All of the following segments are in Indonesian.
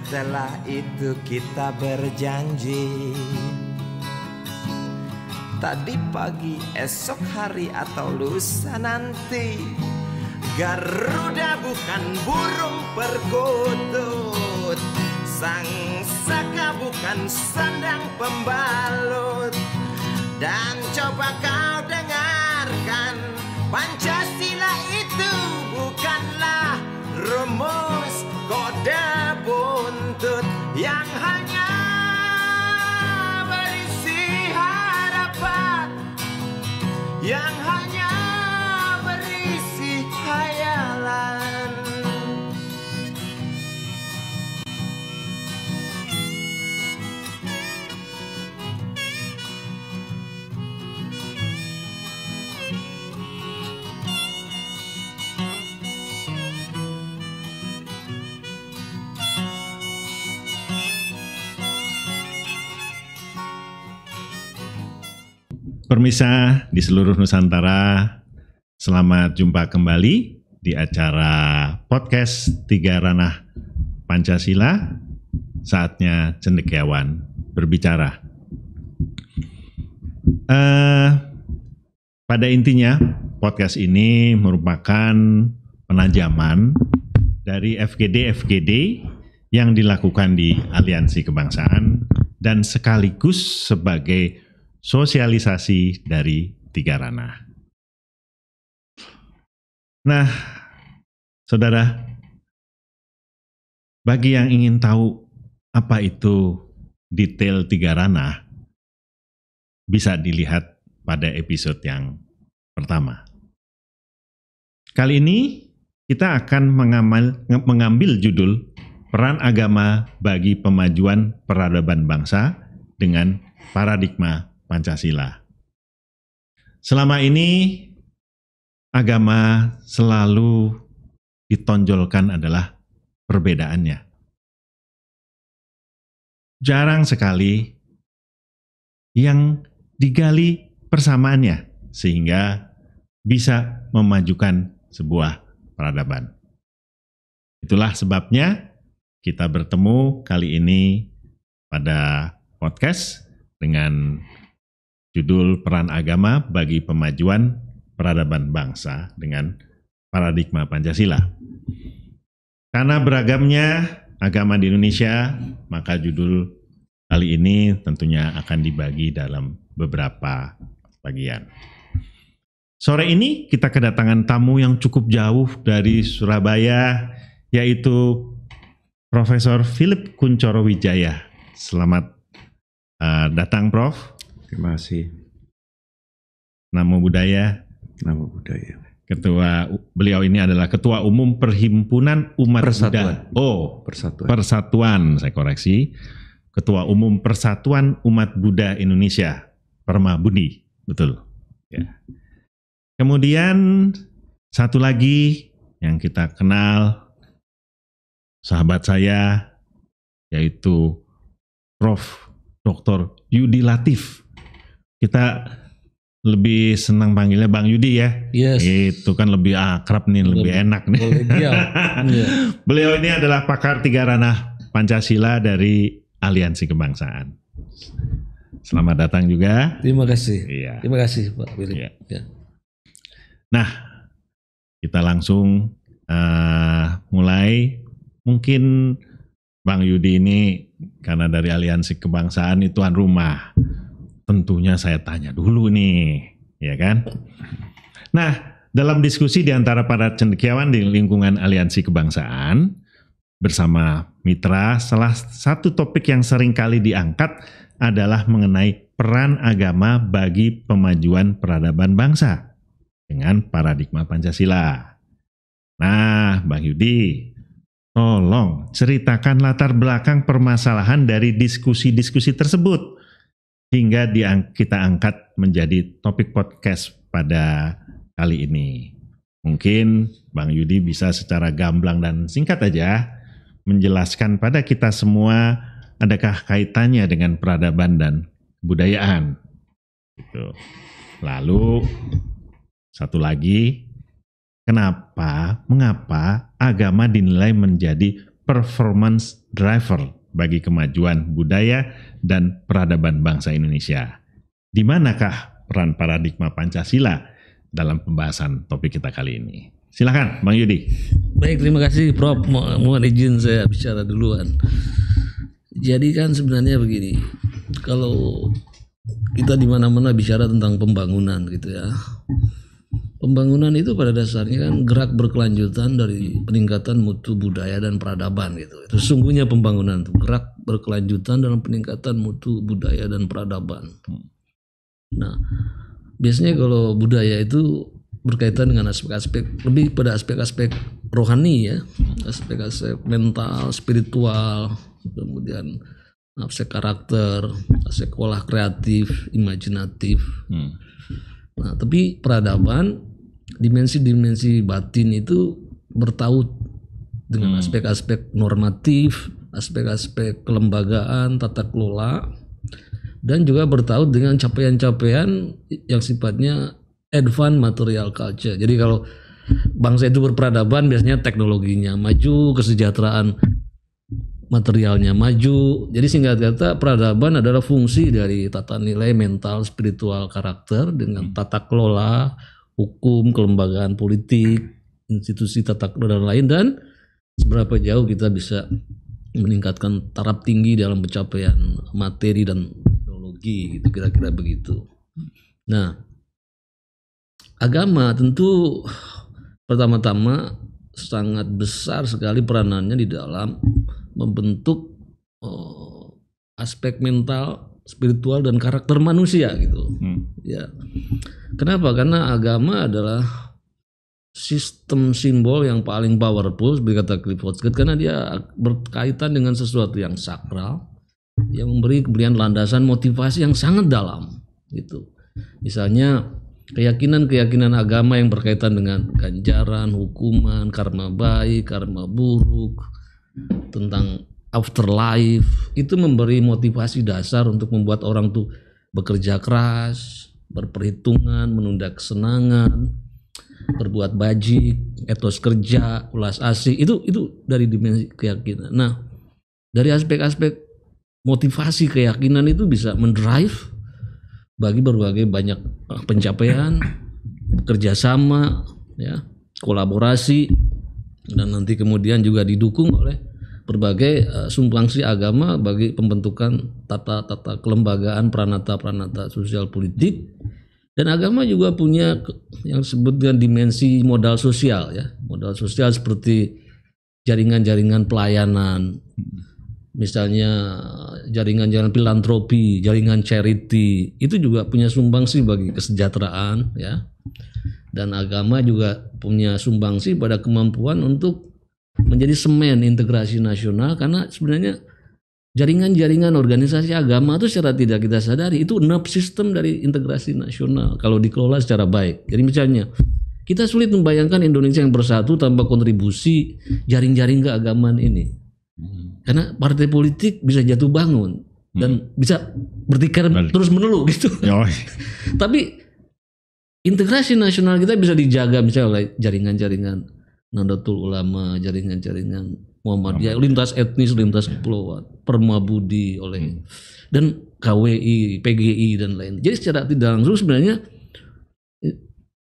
Setelah itu kita berjanji, tadi pagi, esok hari atau lusa nanti, Garuda bukan burung perkutut, sang saka bukan sandang pembalut. Dan coba kau dengarkan, Pancasila itu bukanlah rumus kode buntut yang hanya berisi harapan, yang hanya berisi hayalan. Pemirsa di seluruh Nusantara, selamat jumpa kembali di acara podcast Tiga Ranah Pancasila. Saatnya cendekiawan berbicara. Pada intinya, podcast ini merupakan penajaman dari FGD yang dilakukan di Aliansi Kebangsaan dan sekaligus sebagai sosialisasi dari Tiga Ranah. Nah, saudara, bagi yang ingin tahu apa itu detail Tiga Ranah, bisa dilihat pada episode yang pertama. Kali ini kita akan mengambil judul Peran Agama bagi Pemajuan Peradaban Bangsa dengan Paradigma Pancasila. Selama ini agama selalu ditonjolkan adalah perbedaannya. Jarang sekali yang digali persamaannya sehingga bisa memajukan sebuah peradaban. Itulah sebabnya kita bertemu kali ini pada podcast dengan judul Peran Agama bagi Pemajuan Peradaban Bangsa dengan Paradigma Pancasila. Karena beragamnya agama di Indonesia, maka judul kali ini tentunya akan dibagi dalam beberapa bagian. Sore ini kita kedatangan tamu yang cukup jauh dari Surabaya, yaitu Profesor Philip Kuncoro Wijaya. Selamat datang, Prof. Terima kasih. Namo Buddhaya. Namo Buddhaya. Beliau ini adalah Ketua Umum Perhimpunan Umat Persatuan. Buddha. Persatuan, saya koreksi. Ketua Umum Persatuan Umat Buddha Indonesia, Perma Budi, betul. Ya. Kemudian satu lagi yang kita kenal, sahabat saya, yaitu Prof. Dr. Yudi Latif. Kita lebih senang panggilnya Bang Yudi ya. Yes. Itu kan lebih akrab nih, lebih enak nih. Beliau ini adalah pakar Tiga Ranah Pancasila dari Aliansi Kebangsaan. Selamat datang juga. Terima kasih. Iya. Terima kasih Pak Willy. Iya. Ya. Nah, kita langsung mulai. Mungkin Bang Yudi ini karena dari Aliansi Kebangsaan itu tuan rumah. Tentunya saya tanya dulu nih, ya kan? Nah, dalam diskusi di antara para cendekiawan di lingkungan Aliansi Kebangsaan bersama mitra, salah satu topik yang sering kali diangkat adalah mengenai peran agama bagi pemajuan peradaban bangsa dengan paradigma Pancasila. Nah, Bang Yudi, tolong ceritakan latar belakang permasalahan dari diskusi-diskusi tersebut hingga kita angkat menjadi topik podcast pada kali ini. Mungkin Bang Yudi bisa secara gamblang dan singkat aja menjelaskan pada kita semua adakah kaitannya dengan peradaban dan kebudayaan. Gitu. Lalu satu lagi, mengapa agama dinilai menjadi performance driver bagi kemajuan budaya dan peradaban bangsa Indonesia. Di manakah peran paradigma Pancasila dalam pembahasan topik kita kali ini? Silakan, Bang Yudi. Baik, terima kasih Prof. Mohon izin saya bicara duluan. Jadi kan sebenarnya begini, kalau kita di mana-mana bicara tentang pembangunan gitu ya. Pembangunan itu pada dasarnya kan gerak berkelanjutan dari peningkatan mutu budaya dan peradaban gitu. Itu sesungguhnya pembangunan itu gerak berkelanjutan dalam peningkatan mutu budaya dan peradaban. Nah, biasanya kalau budaya itu berkaitan dengan aspek-aspek lebih pada aspek-aspek rohani ya, aspek-aspek mental, spiritual, kemudian aspek karakter, aspek olah kreatif, imajinatif. Nah, tapi peradaban, dimensi-dimensi batin itu bertaut dengan aspek-aspek normatif, aspek-aspek kelembagaan, tata kelola, dan juga bertaut dengan capaian-capaian yang sifatnya advanced material culture. Jadi kalau bangsa itu berperadaban biasanya teknologinya maju, kesejahteraan materialnya maju. Jadi singkat kata peradaban adalah fungsi dari tata nilai mental, spiritual, karakter dengan tata kelola, hukum, kelembagaan politik, institusi tata kelola dan lain, dan seberapa jauh kita bisa meningkatkan taraf tinggi dalam pencapaian materi dan teknologi gitu, kira-kira begitu. Nah, agama tentu pertama-tama sangat besar sekali peranannya di dalam membentuk aspek mental, spiritual dan karakter manusia gitu. Ya. Kenapa? Karena agama adalah sistem simbol yang paling powerful seperti kata Clifford Geertz, karena dia berkaitan dengan sesuatu yang sakral yang memberi kemudian landasan motivasi yang sangat dalam gitu. Misalnya keyakinan-keyakinan agama yang berkaitan dengan ganjaran, hukuman, karma baik, karma buruk, tentang afterlife, itu memberi motivasi dasar untuk membuat orang tuh bekerja keras, berperhitungan, menunda kesenangan, berbuat bajik, etos kerja, ulas asih, itu dari dimensi keyakinan. Nah, dari aspek-aspek motivasi keyakinan itu bisa mendrive bagi berbagai banyak pencapaian, kerjasama, ya, kolaborasi, dan nanti kemudian juga didukung oleh berbagai sumbangsi agama bagi pembentukan tata kelembagaan, pranata sosial politik. Dan agama juga punya yang disebut dengan dimensi modal sosial ya, modal sosial seperti jaringan-jaringan pelayanan, misalnya jaringan-jaringan filantropi, jaringan charity, itu juga punya sumbangsi bagi kesejahteraan ya. Dan agama juga punya sumbangsi pada kemampuan untuk menjadi semen integrasi nasional, karena sebenarnya jaringan-jaringan organisasi agama itu secara tidak kita sadari itu nerve system dari integrasi nasional kalau dikelola secara baik. Jadi misalnya kita sulit membayangkan Indonesia yang bersatu tanpa kontribusi jaring-jaring keagamaan ini. Karena partai politik bisa jatuh bangun dan bisa bertikai terus menerus gitu. Tapi integrasi nasional kita bisa dijaga misalnya oleh jaringan-jaringan Nahdlatul Ulama, jaringan-jaringan Muhammadiyah, lintas etnis, lintas kepulauan, Permabudi oleh dan KWI, PGI dan lain. Jadi secara tidak langsung sebenarnya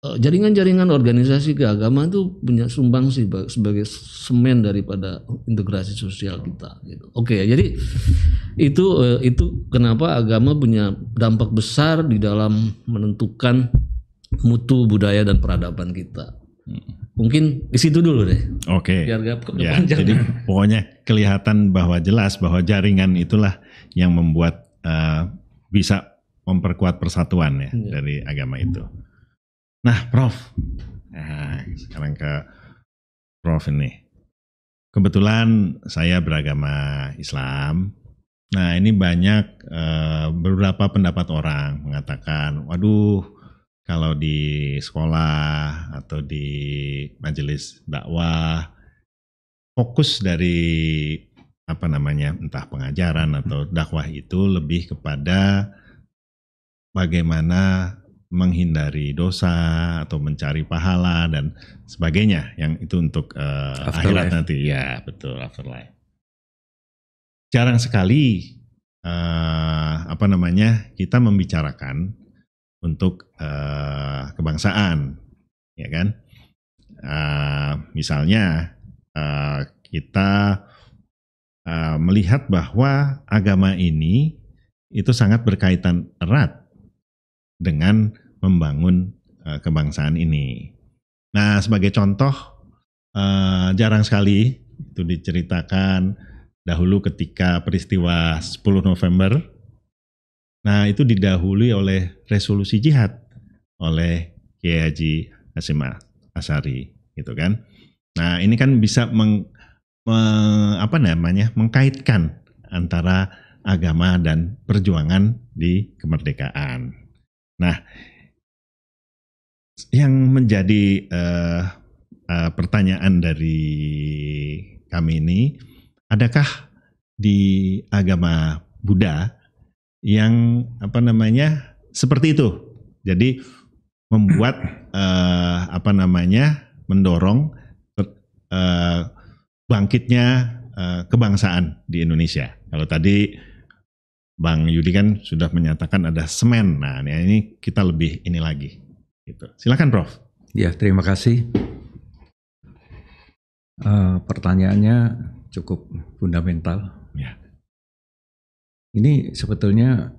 jaringan-jaringan organisasi keagamaan itu punya sumbangsi sebagai semen daripada integrasi sosial kita gitu. Oke, jadi itu kenapa agama punya dampak besar di dalam menentukan mutu budaya dan peradaban kita. Mungkin di situ dulu deh. Oke. Biar gak ya, jadi pokoknya kelihatan bahwa jelas bahwa jaringan itulah yang membuat bisa memperkuat persatuan ya dari agama itu. Nah, Prof. Nah, sekarang ke Prof ini. Kebetulan saya beragama Islam. Nah, ini banyak beberapa pendapat orang mengatakan, waduh, kalau di sekolah atau di majelis dakwah, fokus dari entah pengajaran atau dakwah itu lebih kepada bagaimana menghindari dosa atau mencari pahala dan sebagainya, yang itu untuk akhirat nanti. Ya, betul, afterlife. Jarang sekali kita membicarakan untuk kebangsaan, ya kan? Misalnya kita melihat bahwa agama ini itu sangat berkaitan erat dengan membangun kebangsaan ini. Nah, sebagai contoh, jarang sekali itu diceritakan dahulu ketika peristiwa 10 November. Nah, itu didahului oleh resolusi jihad oleh Kiai Haji Hasyim Asy'ari, gitu kan. Nah, ini kan bisa mengkaitkan antara agama dan perjuangan di kemerdekaan. Nah, yang menjadi pertanyaan dari kami ini, adakah di agama Buddha yang seperti itu? Jadi membuat mendorong bangkitnya kebangsaan di Indonesia. Kalau tadi Bang Yudi kan sudah menyatakan ada semen. Nah, ini kita lebih ini lagi. Gitu. Silakan, Prof. Ya, terima kasih. Pertanyaannya cukup fundamental. Ya. Ini sebetulnya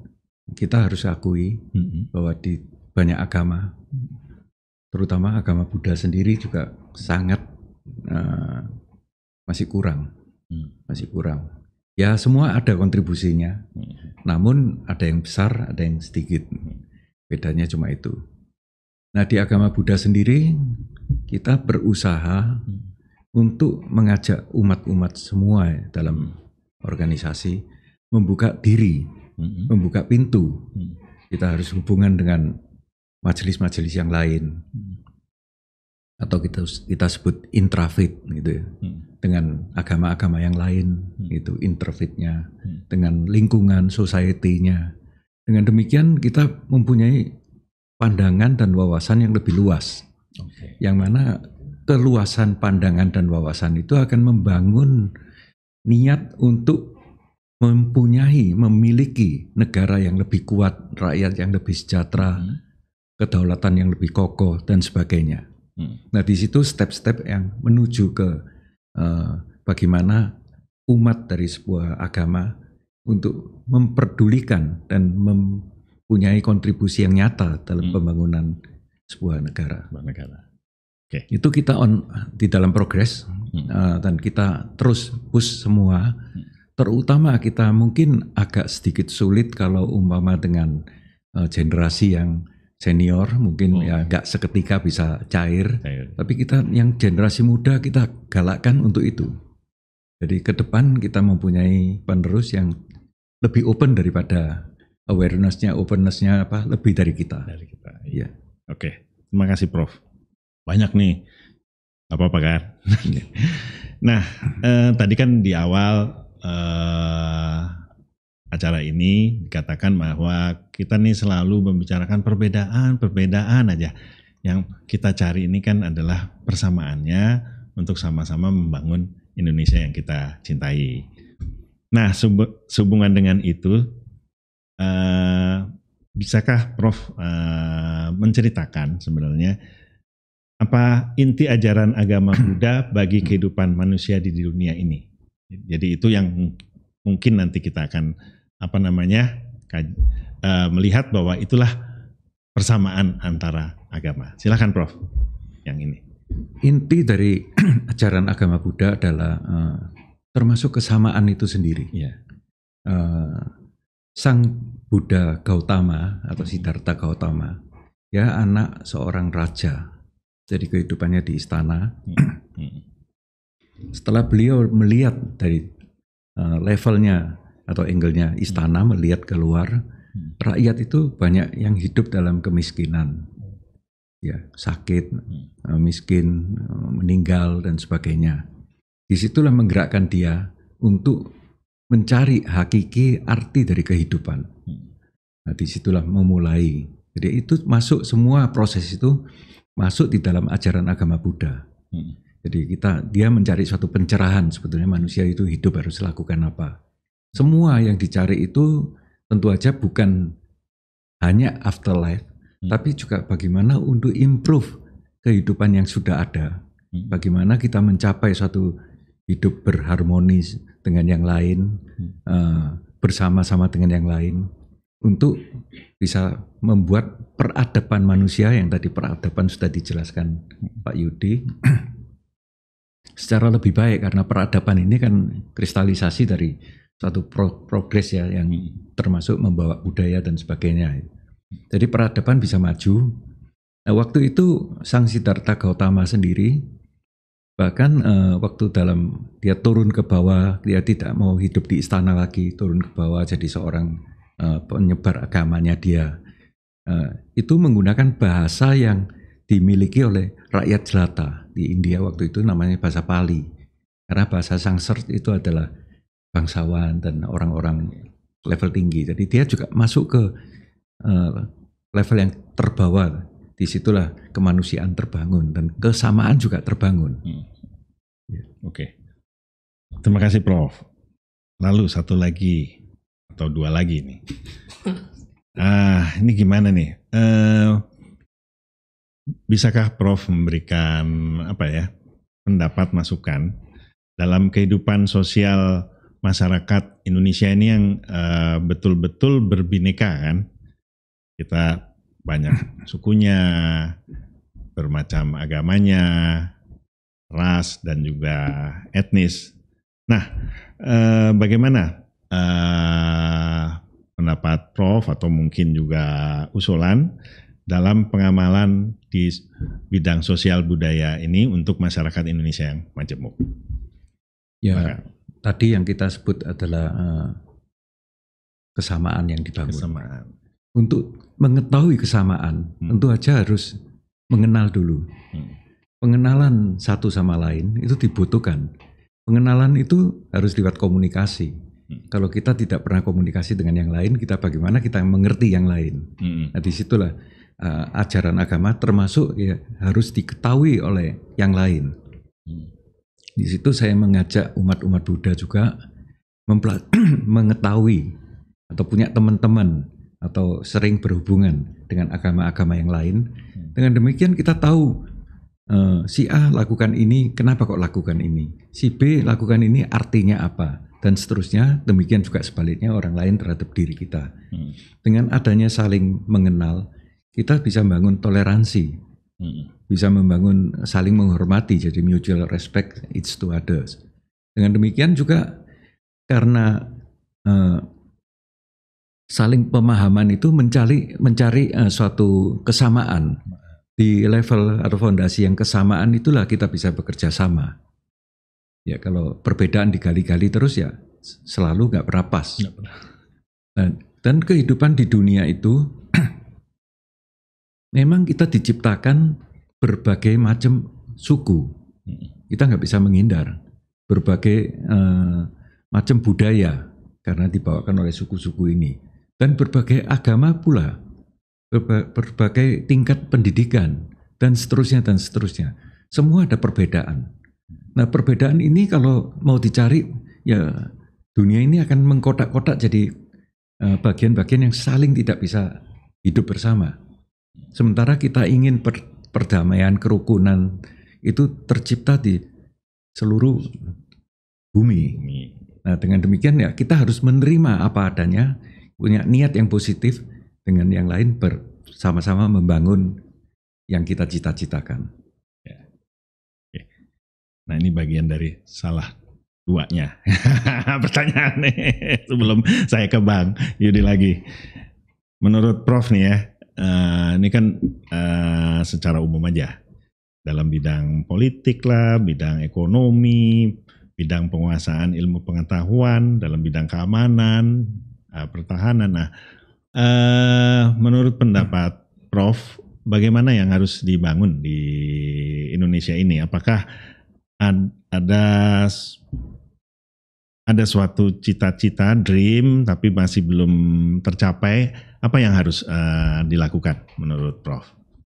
kita harus akui bahwa di banyak agama, terutama agama Buddha sendiri juga sangat masih kurang. Ya, semua ada kontribusinya. Namun ada yang besar, ada yang sedikit. Bedanya cuma itu. Nah, di agama Buddha sendiri kita berusaha untuk mengajak umat-umat semua dalam organisasi membuka diri, membuka pintu. Kita harus hubungan dengan majelis-majelis yang lain. Atau kita sebut intrafaith gitu ya. Dengan agama-agama yang lain, itu interfaithnya, dengan lingkungan society-nya. Dengan demikian kita mempunyai pandangan dan wawasan yang lebih luas. Yang mana keluasan pandangan dan wawasan itu akan membangun niat untuk memiliki negara yang lebih kuat, rakyat yang lebih sejahtera, kedaulatan yang lebih kokoh dan sebagainya. Nah, di situ step-step yang menuju ke bagaimana umat dari sebuah agama untuk memperdulikan dan mempunyai kontribusi yang nyata dalam pembangunan sebuah negara. Okay. Itu kita di dalam progres dan kita terus push semua. Terutama kita mungkin agak sedikit sulit kalau umpama dengan generasi yang senior, mungkin ya nggak seketika bisa cair. Tapi kita yang generasi muda kita galakkan untuk itu. Jadi ke depan kita mempunyai penerus yang lebih open daripada awareness-nya, openness-nya lebih dari kita. Iya. Oke, terima kasih Prof. Banyak nih, apa-apa kan? Nah, tadi kan di awal acara ini dikatakan bahwa kita nih selalu membicarakan perbedaan aja. Yang kita cari ini kan adalah persamaannya untuk sama-sama membangun Indonesia yang kita cintai. Nah, sehubungan dengan itu, bisakah Prof menceritakan sebenarnya apa inti ajaran agama Buddha bagi kehidupan manusia di dunia ini? Jadi itu yang mungkin nanti kita akan melihat bahwa itulah persamaan antara agama. Silakan Prof. Yang ini. Inti dari ajaran agama Buddha adalah termasuk kesamaan itu sendiri. Ya. Sang Buddha Gautama atau Siddhartha Gautama, ya anak seorang raja. Jadi kehidupannya di istana. Setelah beliau melihat dari levelnya atau angle-nya istana, melihat keluar, rakyat itu banyak yang hidup dalam kemiskinan, ya sakit, miskin, meninggal dan sebagainya. Disitulah menggerakkan dia untuk mencari hakiki arti dari kehidupan. Nah, disitulah memulai Jadi itu masuk, semua proses itu masuk di dalam ajaran agama Buddha. Jadi dia mencari suatu pencerahan, sebetulnya manusia itu hidup harus lakukan apa. Semua yang dicari itu tentu aja bukan hanya afterlife, tapi juga bagaimana untuk improve kehidupan yang sudah ada. Bagaimana kita mencapai suatu hidup berharmonis dengan yang lain, bersama-sama dengan yang lain, untuk bisa membuat peradaban manusia, yang tadi peradaban sudah dijelaskan Pak Yudi, secara lebih baik, karena peradaban ini kan kristalisasi dari suatu progres ya, yang termasuk membawa budaya dan sebagainya. Jadi peradaban bisa maju. Nah, waktu itu Sang Siddhartha Gautama sendiri, bahkan waktu dia turun ke bawah, dia tidak mau hidup di istana lagi, turun ke bawah jadi seorang penyebar agamanya dia. Itu menggunakan bahasa yang dimiliki oleh rakyat jelata di India waktu itu, namanya bahasa Pali. Karena bahasa Sanskrit itu adalah bangsawan dan orang-orang level tinggi. Jadi dia juga masuk ke level yang terbawah. Disitulah kemanusiaan terbangun dan kesamaan juga terbangun. Oke. Terima kasih Prof. Lalu satu lagi atau dua lagi nih. Ini gimana nih? Bisakah Prof memberikan pendapat, masukan dalam kehidupan sosial masyarakat Indonesia ini yang betul-betul berbineka kan? Kita banyak sukunya, bermacam agamanya, ras dan juga etnis. Nah, bagaimana pendapat Prof atau mungkin juga usulan dalam pengamalan di bidang sosial budaya ini untuk masyarakat Indonesia yang majemuk? Ya, tadi yang kita sebut adalah kesamaan yang dibangun. Kesamaan. Untuk mengetahui kesamaan, tentu aja harus mengenal dulu. Pengenalan satu sama lain itu dibutuhkan. Pengenalan itu harus lewat komunikasi. Kalau kita tidak pernah komunikasi dengan yang lain, bagaimana kita mengerti yang lain? Nah, disitulah ajaran agama termasuk ya harus diketahui oleh yang lain. Di situ saya mengajak umat-umat Buddha juga mengetahui atau punya teman-teman atau sering berhubungan dengan agama-agama yang lain. Dengan demikian kita tahu si A lakukan ini, kenapa kok lakukan ini? Si B lakukan ini artinya apa? Dan seterusnya, demikian juga sebaliknya orang lain terhadap diri kita. Dengan adanya saling mengenal, kita bisa membangun toleransi, bisa membangun saling menghormati, jadi mutual respect each to others. Dengan demikian juga karena saling pemahaman itu mencari suatu kesamaan. Di level atau fondasi yang kesamaan itulah kita bisa bekerja sama. Ya, kalau perbedaan digali-gali terus ya selalu nggak pernah pas. Dan kehidupan di dunia itu memang kita diciptakan berbagai macam suku. Kita nggak bisa menghindar. Berbagai macam budaya karena dibawakan oleh suku-suku ini. Dan berbagai agama pula, berbagai tingkat pendidikan, dan seterusnya, dan seterusnya. Semua ada perbedaan. Nah, perbedaan ini kalau mau dicari, ya dunia ini akan mengkotak-kotak jadi bagian-bagian yang saling tidak bisa hidup bersama. Sementara kita ingin perdamaian, kerukunan, itu tercipta di seluruh bumi. Nah, dengan demikian ya kita harus menerima apa adanya, punya niat yang positif dengan yang lain bersama-sama membangun yang kita cita-citakan. Ya. Oke. Nah, ini bagian dari salah duanya pertanyaan sebelum saya ke Bang Yudi lagi. Menurut Prof nih ya, ini kan secara umum aja dalam bidang politik lah, bidang ekonomi, bidang penguasaan ilmu pengetahuan, dalam bidang keamanan, pertahanan. Nah, menurut pendapat Prof, bagaimana yang harus dibangun di Indonesia ini? Apakah ada ada suatu cita-cita, dream, tapi masih belum tercapai, apa yang harus dilakukan menurut Prof?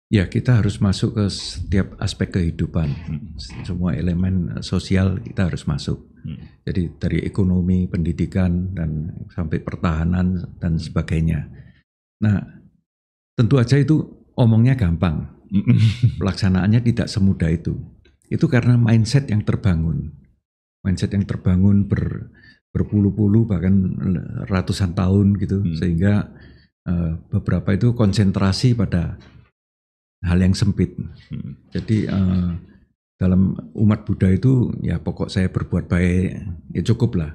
Ya, kita harus masuk ke setiap aspek kehidupan. Semua elemen sosial kita harus masuk. Jadi dari ekonomi, pendidikan, dan sampai pertahanan dan sebagainya. Nah, tentu aja itu omongnya gampang. Pelaksanaannya tidak semudah itu. Itu karena mindset yang terbangun. Mindset yang terbangun berpuluh-puluh bahkan ratusan tahun gitu. Sehingga beberapa itu konsentrasi pada hal yang sempit. Jadi dalam umat Buddha itu ya pokok saya berbuat baik ya cukup lah.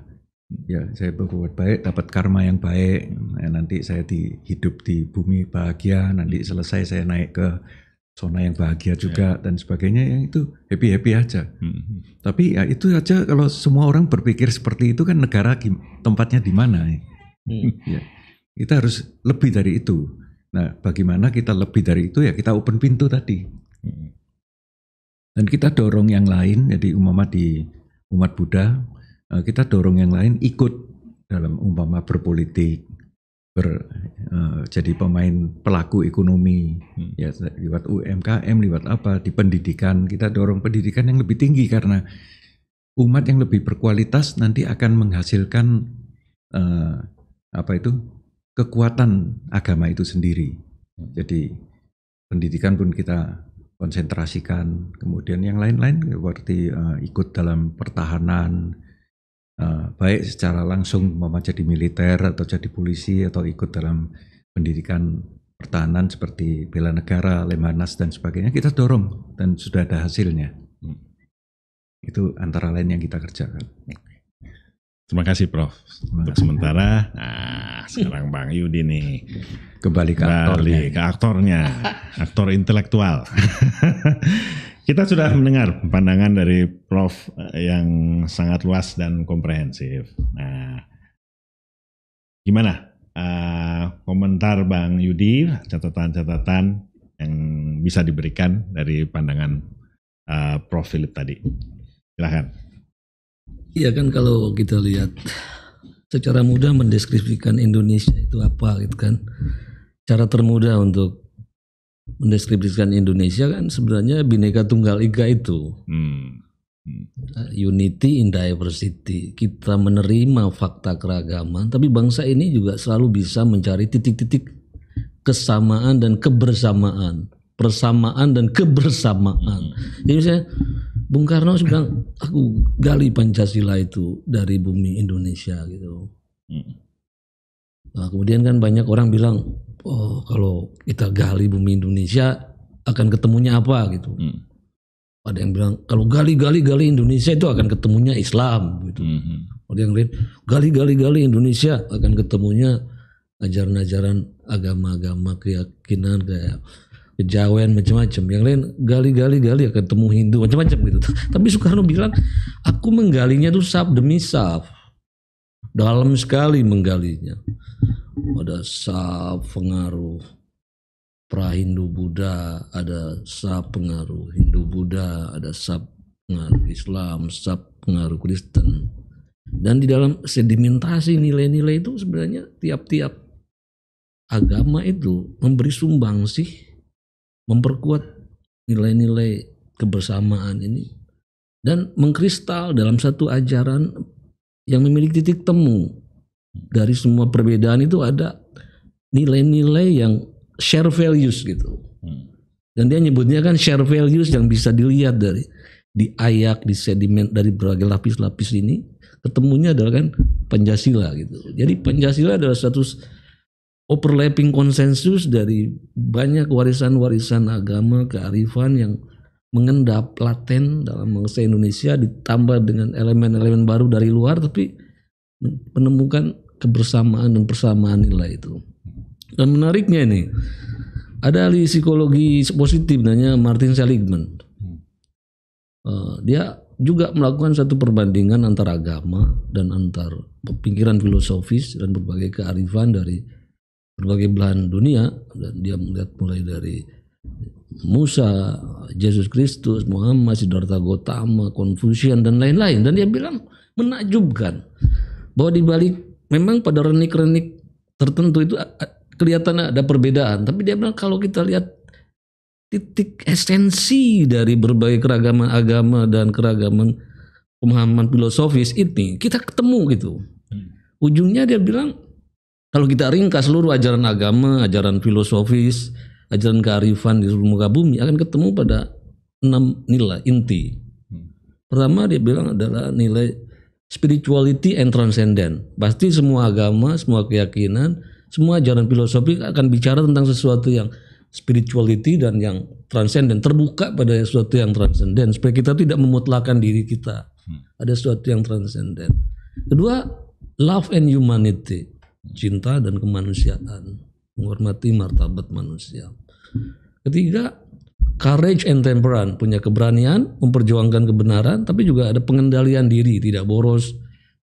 Ya saya berbuat baik dapat karma yang baik. Nanti saya hidup di bumi bahagia. Nanti selesai saya naik ke zona yang bahagia juga dan sebagainya. Ya itu happy aja. Tapi ya itu aja kalau semua orang berpikir seperti itu kan negara tempatnya di mana? Ya, kita harus lebih dari itu. Nah, bagaimana kita lebih dari itu ya kita open pintu tadi. Dan kita dorong yang lain, jadi di umat Buddha, kita dorong yang lain ikut dalam umpama berpolitik, jadi pemain pelaku ekonomi, ya lewat UMKM, lewat apa, di pendidikan, kita dorong pendidikan yang lebih tinggi karena umat yang lebih berkualitas nanti akan menghasilkan kekuatan agama itu sendiri. Jadi pendidikan pun kita konsentrasikan, kemudian yang lain-lain seperti ikut dalam pertahanan, baik secara langsung jadi militer atau jadi polisi atau ikut dalam pendidikan pertahanan seperti bela negara, Lemhanas dan sebagainya, kita dorong dan sudah ada hasilnya. Itu antara lain yang kita kerjakan. Terima kasih Prof. Untuk sementara, nah sekarang Bang Yudi nih kembali ke aktornya, aktor intelektual. Kita sudah mendengar pandangan dari Prof yang sangat luas dan komprehensif. Nah, gimana komentar Bang Yudi, catatan-catatan yang bisa diberikan dari pandangan Prof Philip tadi? Silakan. Iya kan kalau kita lihat secara mudah mendeskripsikan Indonesia itu apa gitu kan. Cara termudah untuk mendeskripsikan Indonesia kan sebenarnya Bhinneka Tunggal Ika itu. Unity in diversity. Kita menerima fakta keragaman, tapi bangsa ini juga selalu bisa mencari titik-titik kesamaan dan kebersamaan. Persamaan dan kebersamaan. Jadi misalnya Bung Karno bilang, aku gali Pancasila itu dari bumi Indonesia gitu. Nah, kemudian kan banyak orang bilang, oh kalau kita gali bumi Indonesia akan ketemunya apa gitu. Ada yang bilang kalau gali Indonesia itu akan ketemunya Islam gitu. Ada yang lain gali Indonesia akan ketemunya ajaran-ajaran agama-agama keyakinan kayak kejawen macam-macam. Yang lain gali akan ketemu Hindu macam-macam gitu. Tapi Soekarno bilang aku menggalinya tuh sab demi sab. Dalam sekali menggalinya. Ada sab pengaruh pra-Hindu Buddha, ada sab pengaruh Hindu Buddha, ada sab pengaruh Islam, sab pengaruh Kristen. Dan di dalam sedimentasi nilai-nilai itu sebenarnya tiap-tiap agama itu memberi sumbangsih memperkuat nilai-nilai kebersamaan ini dan mengkristal dalam satu ajaran yang memiliki titik temu. Dari semua perbedaan itu ada nilai-nilai yang share values gitu. Dan dia nyebutnya kan share values yang bisa dilihat dari diayak, di sedimen dari berbagai lapis-lapis ini ketemunya adalah kan Pancasila gitu. Jadi Pancasila adalah satu overlapping konsensus dari banyak warisan-warisan agama, kearifan yang mengendap laten dalam bangsa Indonesia ditambah dengan elemen-elemen baru dari luar tapi menemukan kebersamaan dan persamaan nilai itu. Dan menariknya ini ada ahli psikologi positif namanya Martin Seligman. Dia juga melakukan satu perbandingan antar agama dan antar pikiran filosofis dan berbagai kearifan dari berbagai belahan dunia, dan dia melihat mulai dari Musa, Yesus Kristus, Muhammad, Siddhartha Gautama, Confucian dan lain-lain. Dan dia bilang menakjubkan bahwa di balik memang pada renik-renik tertentu itu kelihatan ada perbedaan, tapi dia bilang kalau kita lihat titik esensi dari berbagai keragaman agama dan keragaman pemahaman filosofis ini kita ketemu gitu. Ujungnya dia bilang kalau kita ringkas seluruh ajaran agama, ajaran filosofis, ajaran kearifan di seluruh muka bumi akan ketemu pada 6 nilai inti. Pertama dia bilang adalah nilai spirituality and transcendent. Pasti semua agama, semua keyakinan, semua ajaran filosofi akan bicara tentang sesuatu yang spirituality dan yang transcendent, terbuka pada sesuatu yang transcendent supaya kita tidak memutlakan diri kita. Ada sesuatu yang transcendent. Kedua, love and humanity, cinta dan kemanusiaan, menghormati martabat manusia. Ketiga, courage and temperance, punya keberanian memperjuangkan kebenaran, tapi juga ada pengendalian diri, tidak boros,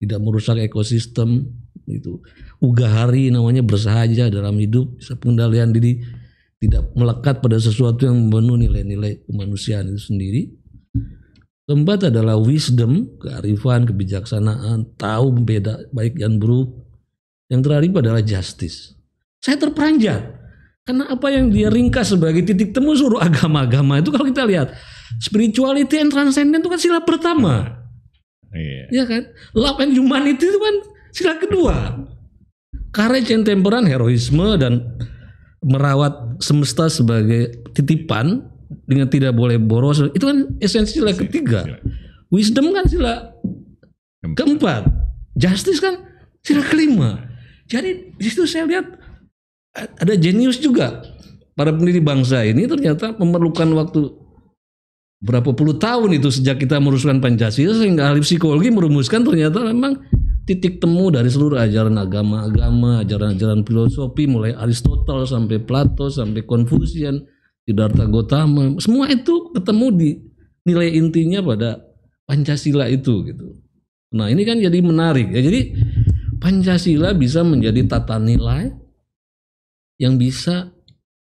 tidak merusak ekosistem. Itu ugahari namanya, bersahaja dalam hidup, bisa pengendalian diri, tidak melekat pada sesuatu yang membunuh nilai-nilai kemanusiaan itu sendiri. Keempat adalah wisdom, kearifan, kebijaksanaan, tahu beda baik dan buruk. Yang terakhir adalah justice. Saya terperanjat karena apa yang dia ringkas sebagai titik temu seluruh agama-agama itu, kalau kita lihat spirituality and transcendent itu kan sila pertama. Ya kan? Love and humanity itu kan sila kedua. Courage and temperance, heroisme dan merawat semesta sebagai titipan dengan tidak boleh boros, itu kan esensi sila ketiga. Wisdom kan sila keempat. Justice kan sila kelima. Jadi di situ saya lihat ada jenius juga. Para pendiri bangsa ini ternyata memerlukan waktu berapa puluh tahun itu sejak kita merumuskan Pancasila, sehingga ahli psikologi merumuskan ternyata memang titik temu dari seluruh ajaran agama-agama, ajaran-ajaran filosofi mulai Aristotle sampai Plato sampai Confucian, Siddhartha Gautama, semua itu ketemu di nilai intinya pada Pancasila itu gitu. Nah, ini kan jadi menarik ya. Jadi Pancasila bisa menjadi tata nilai yang bisa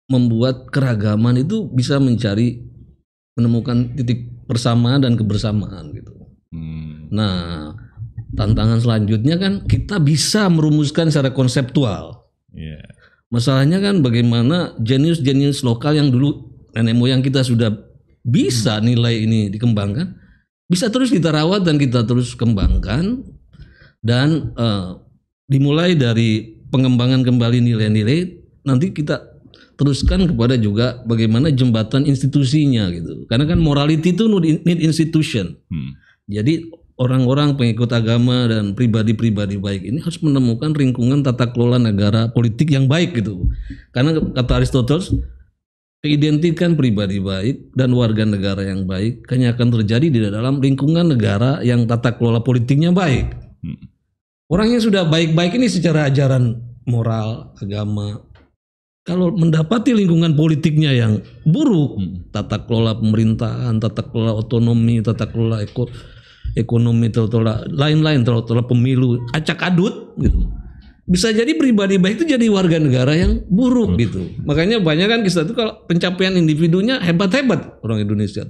membuat keragaman itu bisa menemukan titik persamaan dan kebersamaan gitu. Nah, tantangan selanjutnya kan kita bisa merumuskan secara konseptual. Masalahnya kan bagaimana jenius-jenius lokal yang dulu nenek moyang kita sudah bisa nilai ini dikembangkan, bisa terus kita rawat dan kita terus kembangkan, dan dimulai dari pengembangan kembali nilai-nilai, nanti kita teruskan kepada juga bagaimana jembatan institusinya gitu. Karena kan morality itu need institution. Jadi orang-orang pengikut agama dan pribadi-pribadi baik ini harus menemukan lingkungan tata kelola negara politik yang baik gitu. Karena kata Aristoteles, keidentikan pribadi baik dan warga negara yang baik hanya akan terjadi di dalam lingkungan negara yang tata kelola politiknya baik. Orang yang sudah baik-baik ini secara ajaran moral, agama, kalau mendapati lingkungan politiknya yang buruk, tata kelola pemerintahan, tata kelola otonomi, tata kelola ekonomi, tata lain-lain, tata pemilu, acak adut gitu. Bisa jadi pribadi baik itu jadi warga negara yang buruk gitu. Makanya banyak kan kisah itu kalau pencapaian individunya hebat-hebat orang Indonesia.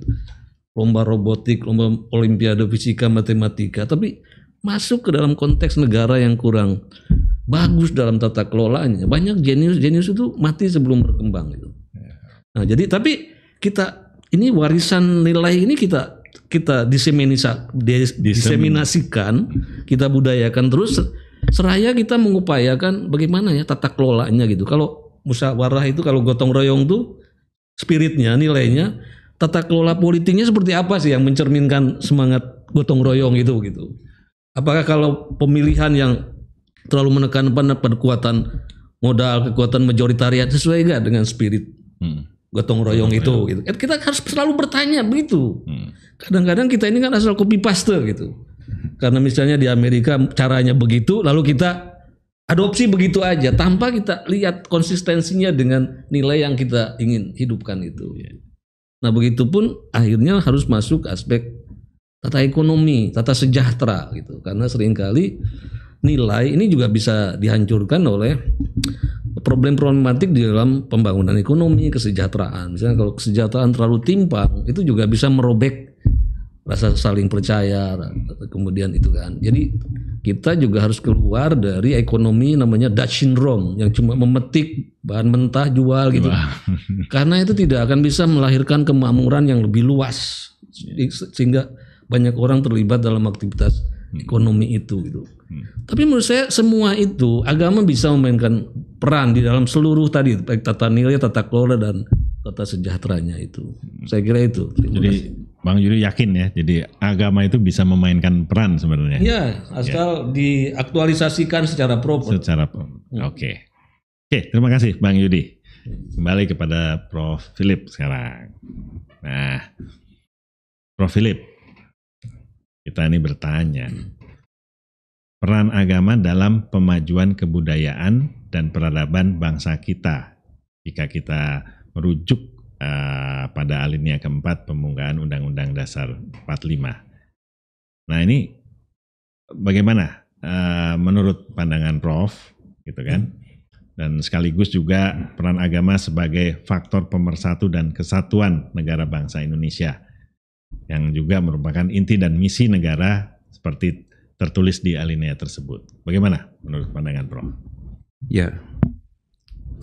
Lomba robotik, lomba olimpiade fisika, matematika, tapi masuk ke dalam konteks negara yang kurang bagus dalam tata kelolanya. Banyak jenius-jenius itu mati sebelum berkembang gitu. Nah, jadi tapi kita ini warisan nilai ini kita diseminasikan, kita budayakan terus, seraya kita mengupayakan bagaimana ya tata kelolanya gitu. Kalau musyawarah itu, kalau gotong royong tuh spiritnya, nilainya, tata kelola politiknya seperti apa sih yang mencerminkan semangat gotong royong itu gitu. Apakah kalau pemilihan yang terlalu menekan pada kekuatan modal, kekuatan majoritarian sesuai enggak dengan spirit gotong royong itu gitu. Kita harus selalu bertanya begitu. Kadang-kadang kita ini kan asal copy paste gitu. Karena misalnya di Amerika caranya begitu, lalu kita adopsi begitu aja tanpa kita lihat konsistensinya dengan nilai yang kita ingin hidupkan itu. Nah, begitupun akhirnya harus masuk aspek tata ekonomi, tata sejahtera gitu. Karena seringkali nilai ini juga bisa dihancurkan oleh problem-problematik di dalam pembangunan ekonomi, kesejahteraan. Misalnya kalau kesejahteraan terlalu timpang, itu juga bisa merobek rasa saling percaya, kemudian itu kan. Jadi kita juga harus keluar dari ekonomi namanya Dutch syndrome yang cuma memetik bahan mentah jual gitu. Karena itu tidak akan bisa melahirkan kemakmuran yang lebih luas sehingga banyak orang terlibat dalam aktivitas ekonomi itu gitu. Tapi menurut saya semua itu agama bisa memainkan peran di dalam seluruh tadi baik tata nilai, tata kelola dan tata sejahteranya itu. Saya kira itu. Jadi Bang Yudi yakin ya, jadi agama itu bisa memainkan peran sebenarnya. Iya, asal diaktualisasikan secara proper. Oke, terima kasih Bang Yudi. Kembali kepada Prof. Philip sekarang. Nah, Prof. Philip, kita ini bertanya, peran agama dalam pemajuan kebudayaan dan peradaban bangsa kita, jika kita merujuk pada alinea keempat pembukaan Undang-Undang Dasar 45. Nah ini bagaimana menurut pandangan Prof, gitu kan? Dan sekaligus juga peran agama sebagai faktor pemersatu dan kesatuan negara bangsa Indonesia, yang juga merupakan inti dan misi negara seperti tertulis di alinea tersebut. Bagaimana menurut pandangan Prof? Ya,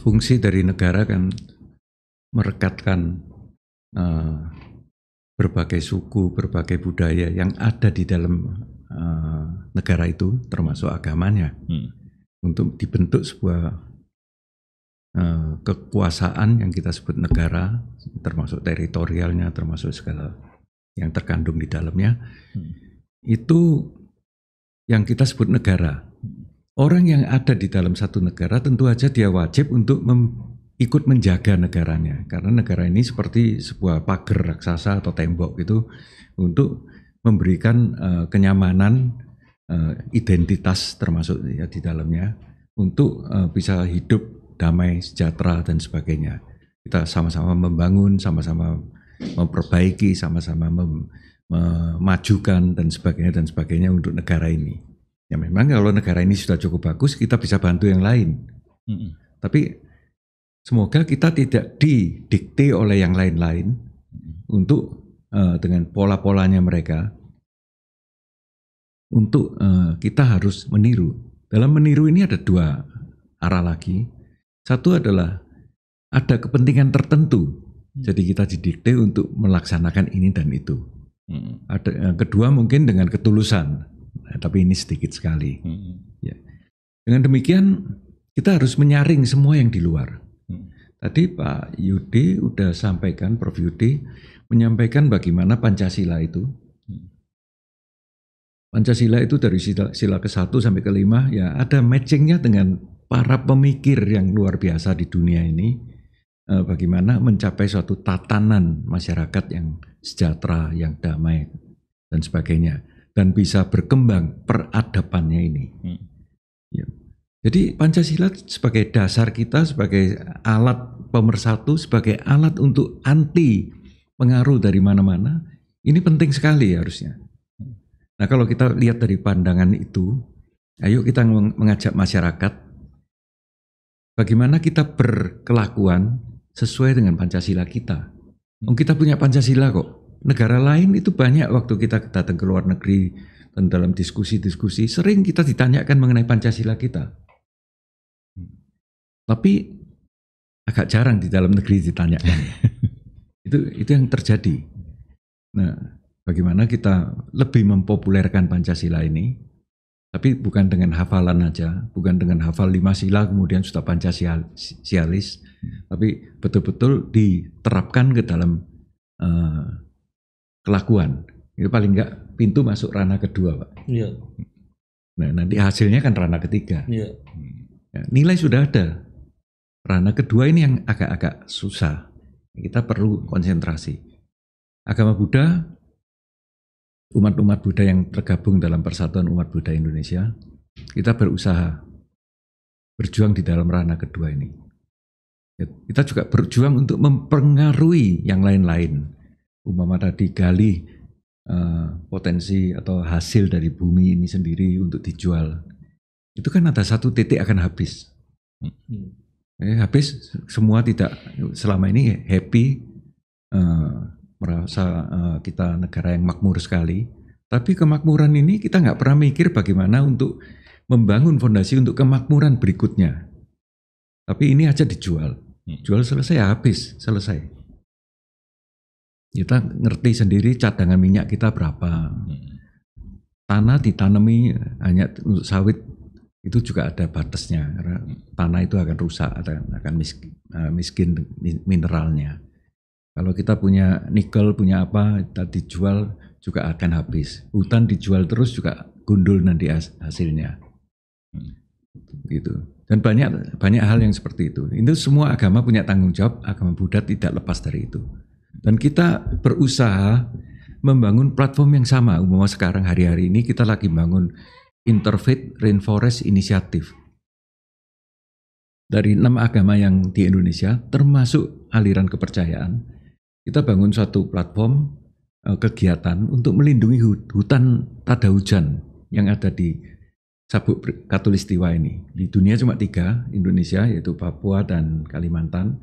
fungsi dari negara kan merekatkan berbagai suku, berbagai budaya yang ada di dalam negara itu, termasuk agamanya, untuk dibentuk sebuah kekuasaan yang kita sebut negara, termasuk teritorialnya, termasuk segala yang terkandung di dalamnya. Itu yang kita sebut negara. Orang yang ada di dalam satu negara tentu saja dia wajib untuk ikut menjaga negaranya, karena negara ini seperti sebuah pagar raksasa atau tembok gitu untuk memberikan kenyamanan, identitas termasuk ya di dalamnya untuk bisa hidup damai, sejahtera dan sebagainya. Kita sama-sama membangun, sama-sama memperbaiki, sama-sama memajukan dan sebagainya untuk negara ini. Ya memang kalau negara ini sudah cukup bagus, kita bisa bantu yang lain. Tapi semoga kita tidak didikte oleh yang lain-lain untuk dengan pola-polanya mereka, untuk kita harus meniru. Dalam meniru ini ada dua arah lagi. Satu adalah ada kepentingan tertentu, jadi kita didikte untuk melaksanakan ini dan itu. Ada kedua mungkin dengan ketulusan, tapi ini sedikit sekali. Ya. Dengan demikian kita harus menyaring semua yang di luar. Tadi Pak Yudi udah sampaikan, Prof. Yudi menyampaikan bagaimana Pancasila itu. Pancasila itu dari sila ke-1 sampai ke-5 ya ada matchingnya dengan para pemikir yang luar biasa di dunia ini. Bagaimana mencapai suatu tatanan masyarakat yang sejahtera, yang damai dan sebagainya. Dan bisa berkembang peradabannya ini. Ya. Jadi Pancasila sebagai dasar kita, sebagai alat pemersatu, sebagai alat untuk anti pengaruh dari mana-mana, ini penting sekali harusnya. Nah kalau kita lihat dari pandangan itu, ayo kita mengajak masyarakat, bagaimana kita berkelakuan sesuai dengan Pancasila kita. Kita punya Pancasila kok. Negara lain itu banyak waktu kita datang ke luar negeri dan dalam diskusi-diskusi, sering kita ditanyakan mengenai Pancasila kita. Tapi agak jarang di dalam negeri ditanyakan. itu yang terjadi. Nah, bagaimana kita lebih mempopulerkan Pancasila ini, tapi bukan dengan hafalan aja, bukan dengan hafal 5 sila kemudian sudah Pancasialis, tapi betul-betul diterapkan ke dalam kelakuan. Itu paling enggak pintu masuk ranah kedua, Pak. Iya. Nah, nanti hasilnya kan ranah ketiga. Iya. Ya, nilai sudah ada. Ranah kedua ini yang agak-agak susah. Kita perlu konsentrasi. Agama Buddha, umat-umat Buddha yang tergabung dalam Persatuan Umat Buddha Indonesia, kita berusaha berjuang di dalam ranah kedua ini. Kita juga berjuang untuk mempengaruhi yang lain-lain. Umpama tadi gali potensi atau hasil dari bumi ini sendiri untuk dijual. Itu kan ada satu titik akan habis. Habis semua tidak selama ini happy, merasa kita negara yang makmur sekali. Tapi kemakmuran ini kita nggak pernah mikir bagaimana untuk membangun fondasi untuk kemakmuran berikutnya. Tapi ini aja dijual. Jual selesai habis, selesai. Kita ngerti sendiri cadangan minyak kita berapa. Tanah ditanami hanya untuk sawit itu juga ada batasnya. Karena tanah itu akan rusak, akan miskin mineralnya. Kalau kita punya nikel, punya apa, kita dijual juga akan habis. Hutan dijual terus juga gundul nanti hasilnya. Gitu. Dan banyak hal yang seperti itu. Itu semua agama punya tanggung jawab, agama Buddha tidak lepas dari itu. Dan kita berusaha membangun platform yang sama. Umpama sekarang hari-hari ini kita lagi bangun Interfaith Rainforest Initiative. Dari 6 agama yang di Indonesia, termasuk aliran kepercayaan, kita bangun suatu platform kegiatan untuk melindungi hutan tada hujan yang ada di Sabuk Katulistiwa ini. Di dunia cuma 3, Indonesia yaitu Papua dan Kalimantan,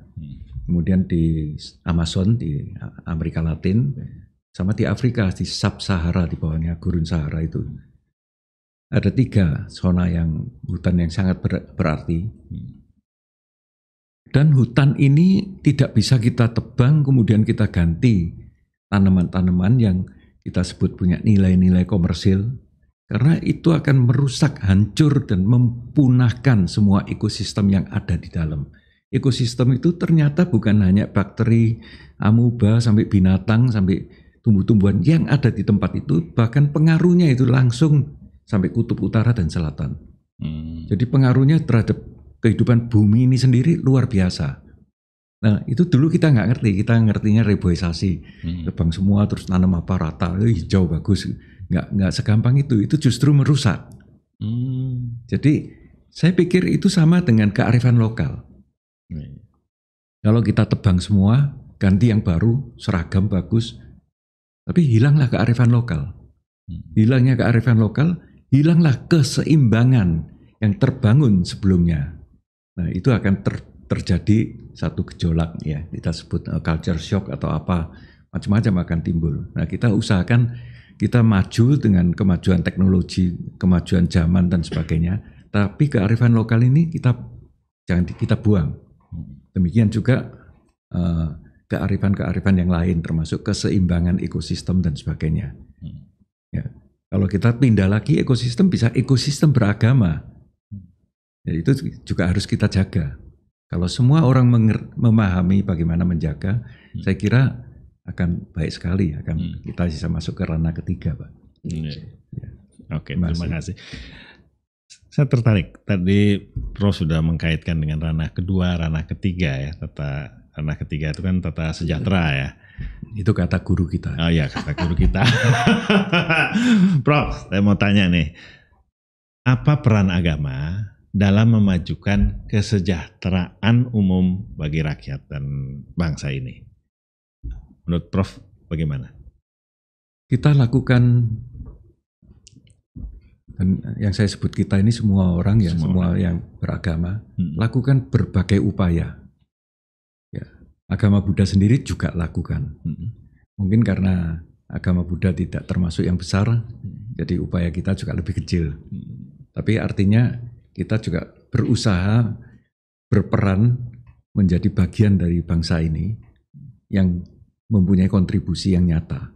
kemudian di Amazon di Amerika Latin, sama di Afrika di Sub-Sahara, di bawahnya Gurun Sahara itu. Ada 3 zona yang hutan yang sangat berarti. Dan hutan ini tidak bisa kita tebang kemudian kita ganti tanaman-tanaman yang kita sebut punya nilai-nilai komersil. Karena itu akan merusak, hancur, dan mempunahkan semua ekosistem yang ada di dalam. Ekosistem itu ternyata bukan hanya bakteri, amuba, sampai binatang, sampai tumbuh-tumbuhan yang ada di tempat itu, bahkan pengaruhnya itu langsung sampai kutub utara dan selatan. Jadi pengaruhnya terhadap kehidupan bumi ini sendiri luar biasa. Nah itu dulu kita nggak ngerti, kita ngertinya reboisasi, tebang semua terus tanam apa rata, hijau bagus. Nggak segampang itu justru merusak. Jadi saya pikir itu sama dengan kearifan lokal. Kalau kita tebang semua, ganti yang baru, seragam bagus, tapi hilanglah kearifan lokal. Hilangnya kearifan lokal, hilanglah keseimbangan yang terbangun sebelumnya. Nah itu akan terjadi satu gejolak ya, kita sebut culture shock atau apa, macam-macam akan timbul. Nah kita usahakan kita maju dengan kemajuan teknologi, kemajuan zaman dan sebagainya, tapi kearifan lokal ini jangan kita buang. Demikian juga kearifan-kearifan yang lain, termasuk keseimbangan ekosistem dan sebagainya. Ya, kalau kita pindah lagi ekosistem, bisa ekosistem beragama. Ya, itu juga harus kita jaga. Kalau semua orang memahami bagaimana menjaga, saya kira akan baik sekali, kita bisa masuk ke ranah ketiga, Pak. Ya. Oke, terima kasih. Saya tertarik, tadi Prof sudah mengkaitkan dengan ranah kedua, ranah ketiga ya, ranah ketiga itu kan tata sejahtera ya. Itu kata guru kita. Oh iya, kata guru kita. Prof, saya mau tanya nih, apa peran agama dalam memajukan kesejahteraan umum bagi rakyat dan bangsa ini? Menurut Prof bagaimana? Kita lakukan, dan yang saya sebut kita ini semua orang ya, semua yang beragama, lakukan berbagai upaya. Ya, agama Buddha sendiri juga lakukan. Mungkin karena agama Buddha tidak termasuk yang besar, jadi upaya kita juga lebih kecil. Tapi artinya kita juga berusaha berperan menjadi bagian dari bangsa ini yang mempunyai kontribusi yang nyata.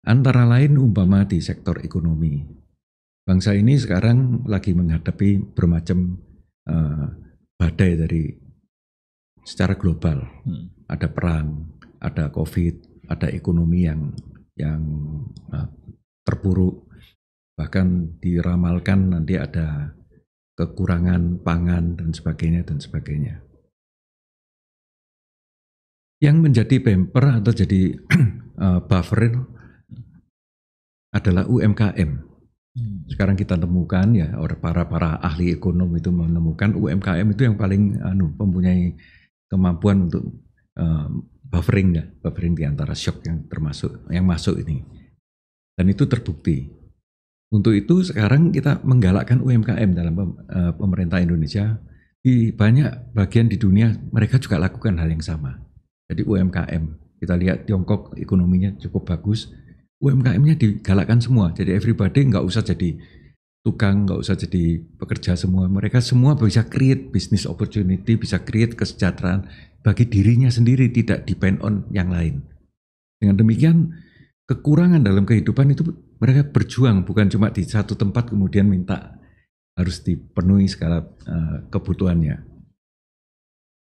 Antara lain umpama di sektor ekonomi. Bangsa ini sekarang lagi menghadapi bermacam badai dari secara global. Ada perang, ada COVID, ada ekonomi yang terpuruk. Bahkan diramalkan nanti ada kekurangan pangan dan sebagainya dan sebagainya. Yang menjadi bumper atau jadi buffer adalah UMKM. Sekarang kita temukan ya, para ahli ekonom itu menemukan UMKM itu yang paling mempunyai kemampuan untuk buffering di antara shock yang masuk ini. Dan itu terbukti. Untuk itu sekarang kita menggalakkan UMKM dalam pemerintah Indonesia. Di banyak bagian di dunia mereka juga lakukan hal yang sama. Jadi UMKM Kita lihat Tiongkok ekonominya cukup bagus, UMKM-nya digalakkan semua. Jadi everybody nggak usah jadi tukang, nggak usah jadi pekerja semua. Mereka semua bisa create business opportunity, bisa create kesejahteraan bagi dirinya sendiri, tidak depend on yang lain. Dengan demikian, kekurangan dalam kehidupan itu mereka berjuang, bukan cuma di satu tempat kemudian minta harus dipenuhi segala kebutuhannya.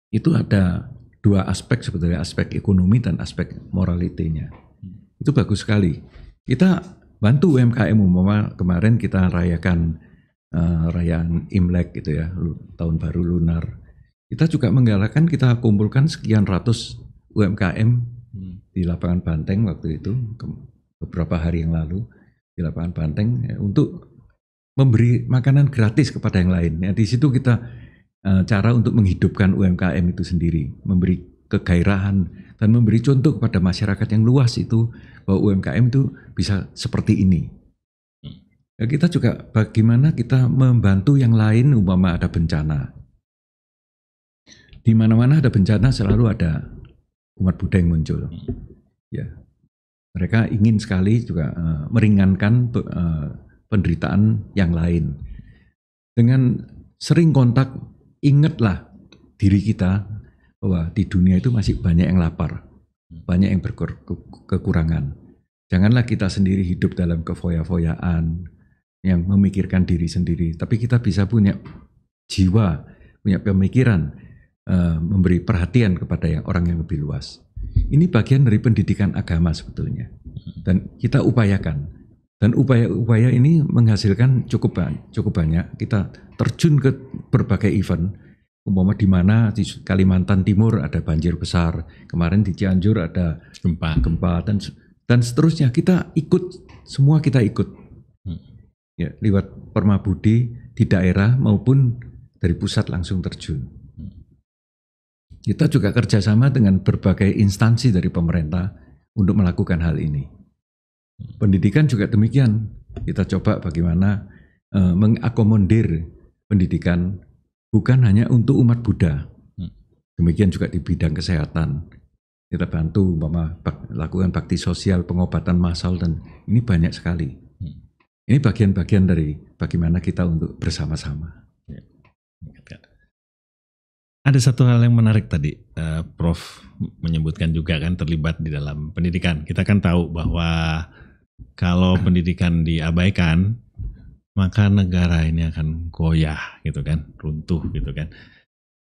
Itu ada dua aspek sebetulnya, aspek ekonomi dan aspek moralitinya. Itu bagus sekali. Kita bantu UMKM, umpama kemarin kita rayakan rayaan Imlek gitu ya, tahun baru lunar. Kita juga menggalakkan, kita kumpulkan sekian ratus UMKM di lapangan Banteng waktu itu, beberapa hari yang lalu di lapangan Banteng untuk memberi makanan gratis kepada yang lain. Ya, di situ kita cara untuk menghidupkan UMKM itu sendiri, memberi kegairahan dan memberi contoh kepada masyarakat yang luas itu bahwa UMKM itu bisa seperti ini. Ya, kita juga bagaimana kita membantu yang lain umpama ada bencana. Di mana-mana ada bencana selalu ada umat Buddha yang muncul. Ya, mereka ingin sekali juga meringankan penderitaan yang lain. Dengan sering kontak, ingatlah diri kita bahwa di dunia itu masih banyak yang lapar, banyak yang berkekurangan. Janganlah kita sendiri hidup dalam kefoya-foyaan yang memikirkan diri sendiri, tapi kita bisa punya jiwa, punya pemikiran, memberi perhatian kepada orang yang lebih luas. Ini bagian dari pendidikan agama sebetulnya, dan kita upayakan. Dan upaya-upaya ini menghasilkan cukup banyak. Kita terjun ke berbagai event. Umpama di mana di Kalimantan Timur ada banjir besar, kemarin di Cianjur ada gempa dan seterusnya. Kita ikut, semua kita ikut. Ya, lewat Permabudi di daerah maupun dari pusat langsung terjun. Kita juga kerjasama dengan berbagai instansi dari pemerintah untuk melakukan hal ini. Pendidikan juga demikian. Kita coba bagaimana mengakomodir pendidikan bukan hanya untuk umat Buddha. Demikian juga di bidang kesehatan. Kita bantu lakukan bakti sosial, pengobatan massal, dan ini banyak sekali. Ini bagian-bagian dari bagaimana kita untuk bersama-sama. Ada satu hal yang menarik tadi, Prof menyebutkan juga kan terlibat di dalam pendidikan. Kita kan tahu bahwa kalau pendidikan diabaikan, maka negara ini akan goyah gitu kan, runtuh gitu kan.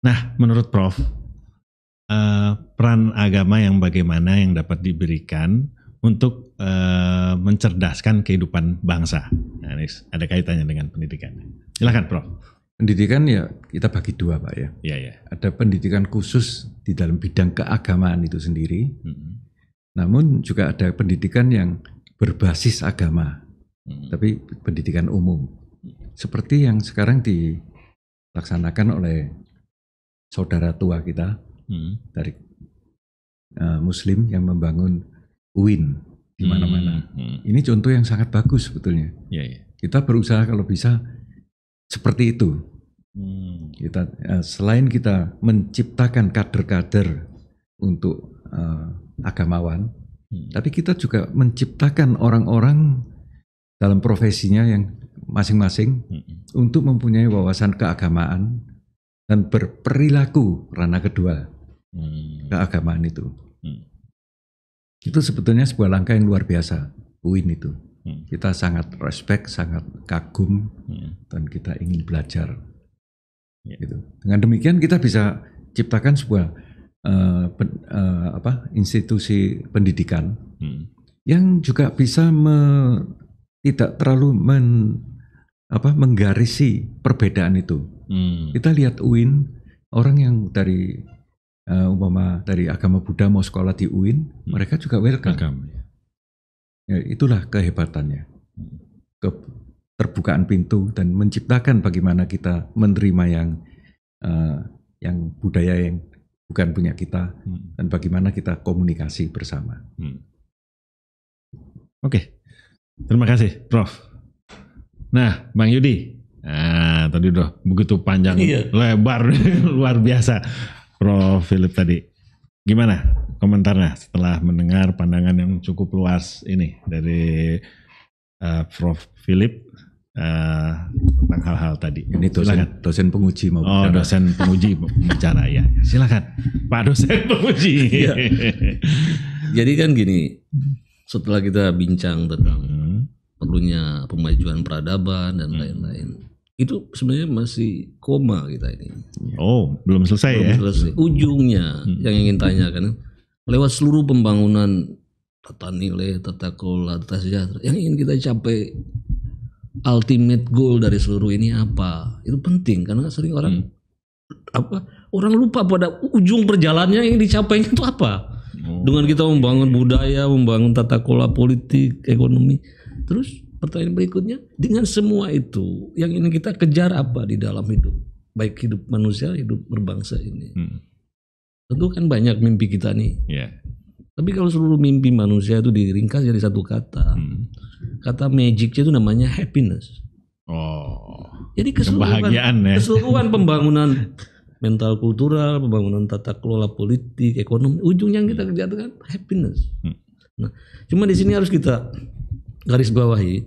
Nah, menurut Prof, peran agama yang bagaimana yang dapat diberikan untuk mencerdaskan kehidupan bangsa? Nah, ini ada kaitannya dengan pendidikan. Silakan, Prof. Pendidikan ya kita bagi dua, Pak ya. Iya, iya. Ada pendidikan khusus di dalam bidang keagamaan itu sendiri. Namun juga ada pendidikan yang berbasis agama, tapi pendidikan umum. Seperti yang sekarang dilaksanakan oleh saudara tua kita dari Muslim yang membangun UIN di mana-mana. Ini contoh yang sangat bagus sebetulnya. Kita berusaha kalau bisa seperti itu. Kita selain kita menciptakan kader-kader untuk agamawan, tapi kita juga menciptakan orang-orang dalam profesinya yang masing-masing untuk mempunyai wawasan keagamaan dan berperilaku ranah kedua keagamaan itu. Itu sebetulnya sebuah langkah yang luar biasa, UIN itu. Kita sangat respect, sangat kagum, dan kita ingin belajar. Gitu. Dengan demikian kita bisa ciptakan sebuah institusi pendidikan yang juga bisa tidak terlalu menggarisi perbedaan itu. Kita lihat UIN, orang yang dari dari agama Buddha mau sekolah di UIN, mereka juga welcome. Ya, itulah kehebatannya, keterbukaan pintu dan menciptakan bagaimana kita menerima yang budaya yang bukan punya kita, dan bagaimana kita komunikasi bersama. Oke, terima kasih, Prof. Nah, Bang Yudi, tadi udah begitu panjang, lebar, luar biasa, Prof Philip tadi. Gimana komentarnya setelah mendengar pandangan yang cukup luas ini dari Prof. Philip tentang hal-hal tadi? Ini dosen penguji mau bicara. Dosen penguji bicara ya. Silakan Pak dosen penguji. Ya. Jadi kan gini, setelah kita bincang tentang perlunya pemajuan peradaban dan lain-lain, itu sebenarnya masih koma kita ini. Oh, belum selesai ya? Selesai. Ujungnya yang ingin tanyakan, lewat seluruh pembangunan tata nilai, tata kelola, tata sejahtera, yang ingin kita capai, ultimate goal dari seluruh ini apa? Itu penting karena sering orang orang lupa pada ujung perjalanannya yang dicapai itu apa. Dengan kita membangun budaya, membangun tata kelola politik, ekonomi. Terus pertanyaan berikutnya, dengan semua itu yang ingin kita kejar apa di dalam hidup? Baik hidup manusia, hidup berbangsa ini. Tentu kan banyak mimpi kita nih. Yeah. Tapi kalau seluruh mimpi manusia itu diringkas jadi satu kata. Kata magicnya itu namanya happiness. Oh. Jadi kebahagiaan ya. Keseluruhan pembangunan mental kultural, pembangunan tata kelola politik, ekonomi, ujungnya yang kita kejar itu kan happiness. Nah, cuma di sini harus kita garis bawahi.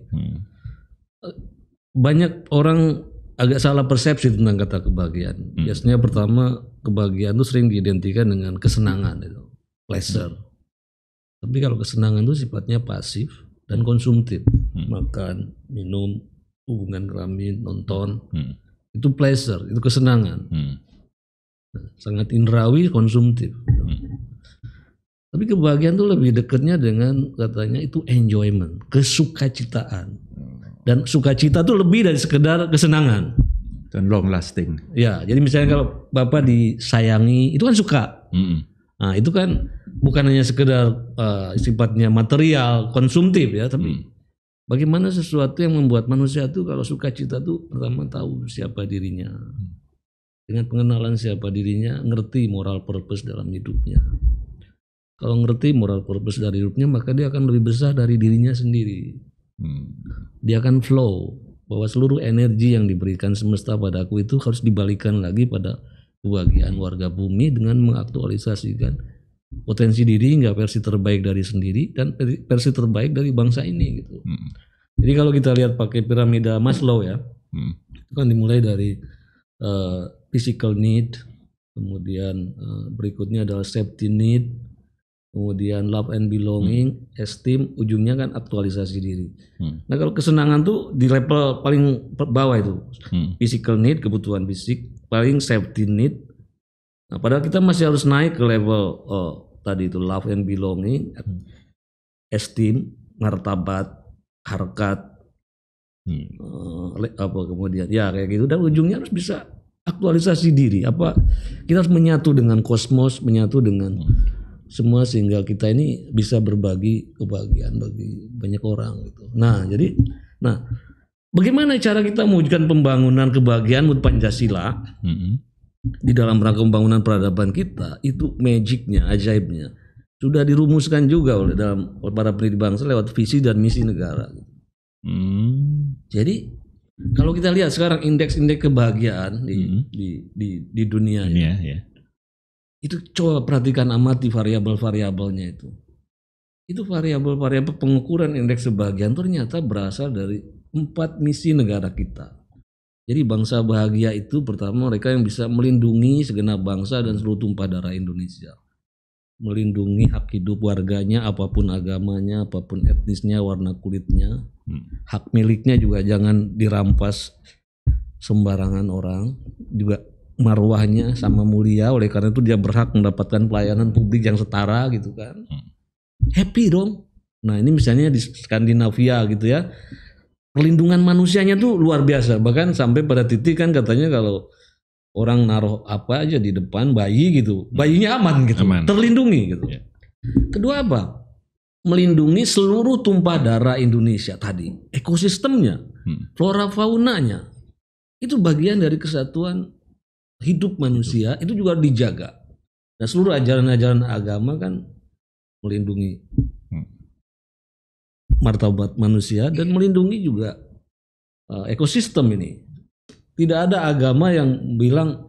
Banyak orang agak salah persepsi tentang kata kebahagiaan. Biasanya pertama, kebahagiaan itu sering diidentikan dengan kesenangan itu, pleasure. Tapi kalau kesenangan itu sifatnya pasif dan konsumtif. Makan, minum, hubungan kelamin, nonton. Itu pleasure, itu kesenangan. Sangat indrawi, konsumtif. Tapi kebahagiaan itu lebih dekatnya dengan katanya itu enjoyment, kesukacitaan. Dan sukacita itu lebih dari sekedar kesenangan. Dan long lasting. Ya, jadi misalnya kalau Bapak disayangi, itu kan suka. Nah, itu kan bukan hanya sekedar sifatnya material, konsumtif ya, tapi bagaimana sesuatu yang membuat manusia itu kalau sukacita itu pertama tahu siapa dirinya. Dengan pengenalan siapa dirinya, ngerti moral purpose dalam hidupnya. Kalau ngerti moral purpose dari hidupnya, maka dia akan lebih besar dari dirinya sendiri. Dia akan flow, bahwa seluruh energi yang diberikan semesta padaku itu harus dibalikan lagi pada kebahagiaan warga bumi dengan mengaktualisasikan potensi diri hingga versi terbaik dari sendiri dan versi terbaik dari bangsa ini gitu. Jadi kalau kita lihat pakai piramida Maslow ya, itu kan dimulai dari physical need, kemudian berikutnya adalah safety need, kemudian love and belonging, esteem, ujungnya kan aktualisasi diri. Nah kalau kesenangan tuh di level paling bawah itu, physical need, kebutuhan fisik, paling safety need. Nah, padahal kita masih harus naik ke level tadi itu love and belonging, esteem, martabat, harkat, kemudian ya kayak gitu, dan ujungnya harus bisa aktualisasi diri. Kita harus menyatu dengan kosmos, menyatu dengan semua sehingga kita ini bisa berbagi kebahagiaan bagi banyak orang gitu. Nah, bagaimana cara kita mewujudkan pembangunan kebahagiaan menurut Pancasila di dalam rangka pembangunan peradaban kita? Itu magicnya, ajaibnya sudah dirumuskan juga oleh para pendiri bangsa lewat visi dan misi negara. Jadi kalau kita lihat sekarang indeks-indeks kebahagiaan di dunia ya. Itu coba perhatikan, amati variabel-variabelnya itu. Itu variabel-variabel pengukuran indeks kebahagiaan ternyata berasal dari 4 misi negara kita. Jadi bangsa bahagia itu pertama mereka yang bisa melindungi segenap bangsa dan seluruh tumpah darah Indonesia. Melindungi hak hidup warganya, apapun agamanya, apapun etnisnya, warna kulitnya. Hak miliknya juga jangan dirampas sembarangan orang. Juga marwahnya sama mulia, oleh karena itu dia berhak mendapatkan pelayanan publik yang setara gitu kan. Happy dong. Nah ini misalnya di Skandinavia gitu ya, perlindungan manusianya tuh luar biasa. Bahkan sampai pada titik kan katanya kalau orang naruh apa aja di depan bayi gitu, bayinya aman gitu, terlindungi gitu. Kedua apa? Melindungi seluruh tumpah darah Indonesia tadi, ekosistemnya, flora faunanya. Itu bagian dari kesatuan hidup manusia, itu juga dijaga. Nah seluruh ajaran-ajaran agama kan melindungi martabat manusia dan melindungi juga ekosistem ini. Tidak ada agama yang bilang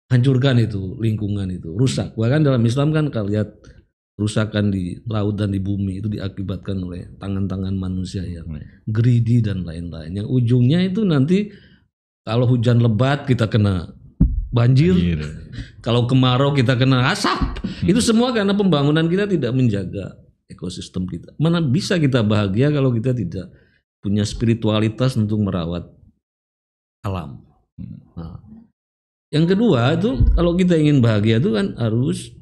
hancurkan itu lingkungan itu, rusak. Bahkan dalam Islam kan kalau lihat kerusakan di laut dan di bumi itu diakibatkan oleh tangan-tangan manusia yang greedy dan lain-lain. Yang ujungnya itu nanti kalau hujan lebat kita kena banjir. Kalau kemarau kita kena asap. Itu semua karena pembangunan kita tidak menjaga ekosistem kita. Mana bisa kita bahagia kalau kita tidak punya spiritualitas untuk merawat alam. Nah, yang kedua itu kalau kita ingin bahagia itu kan harus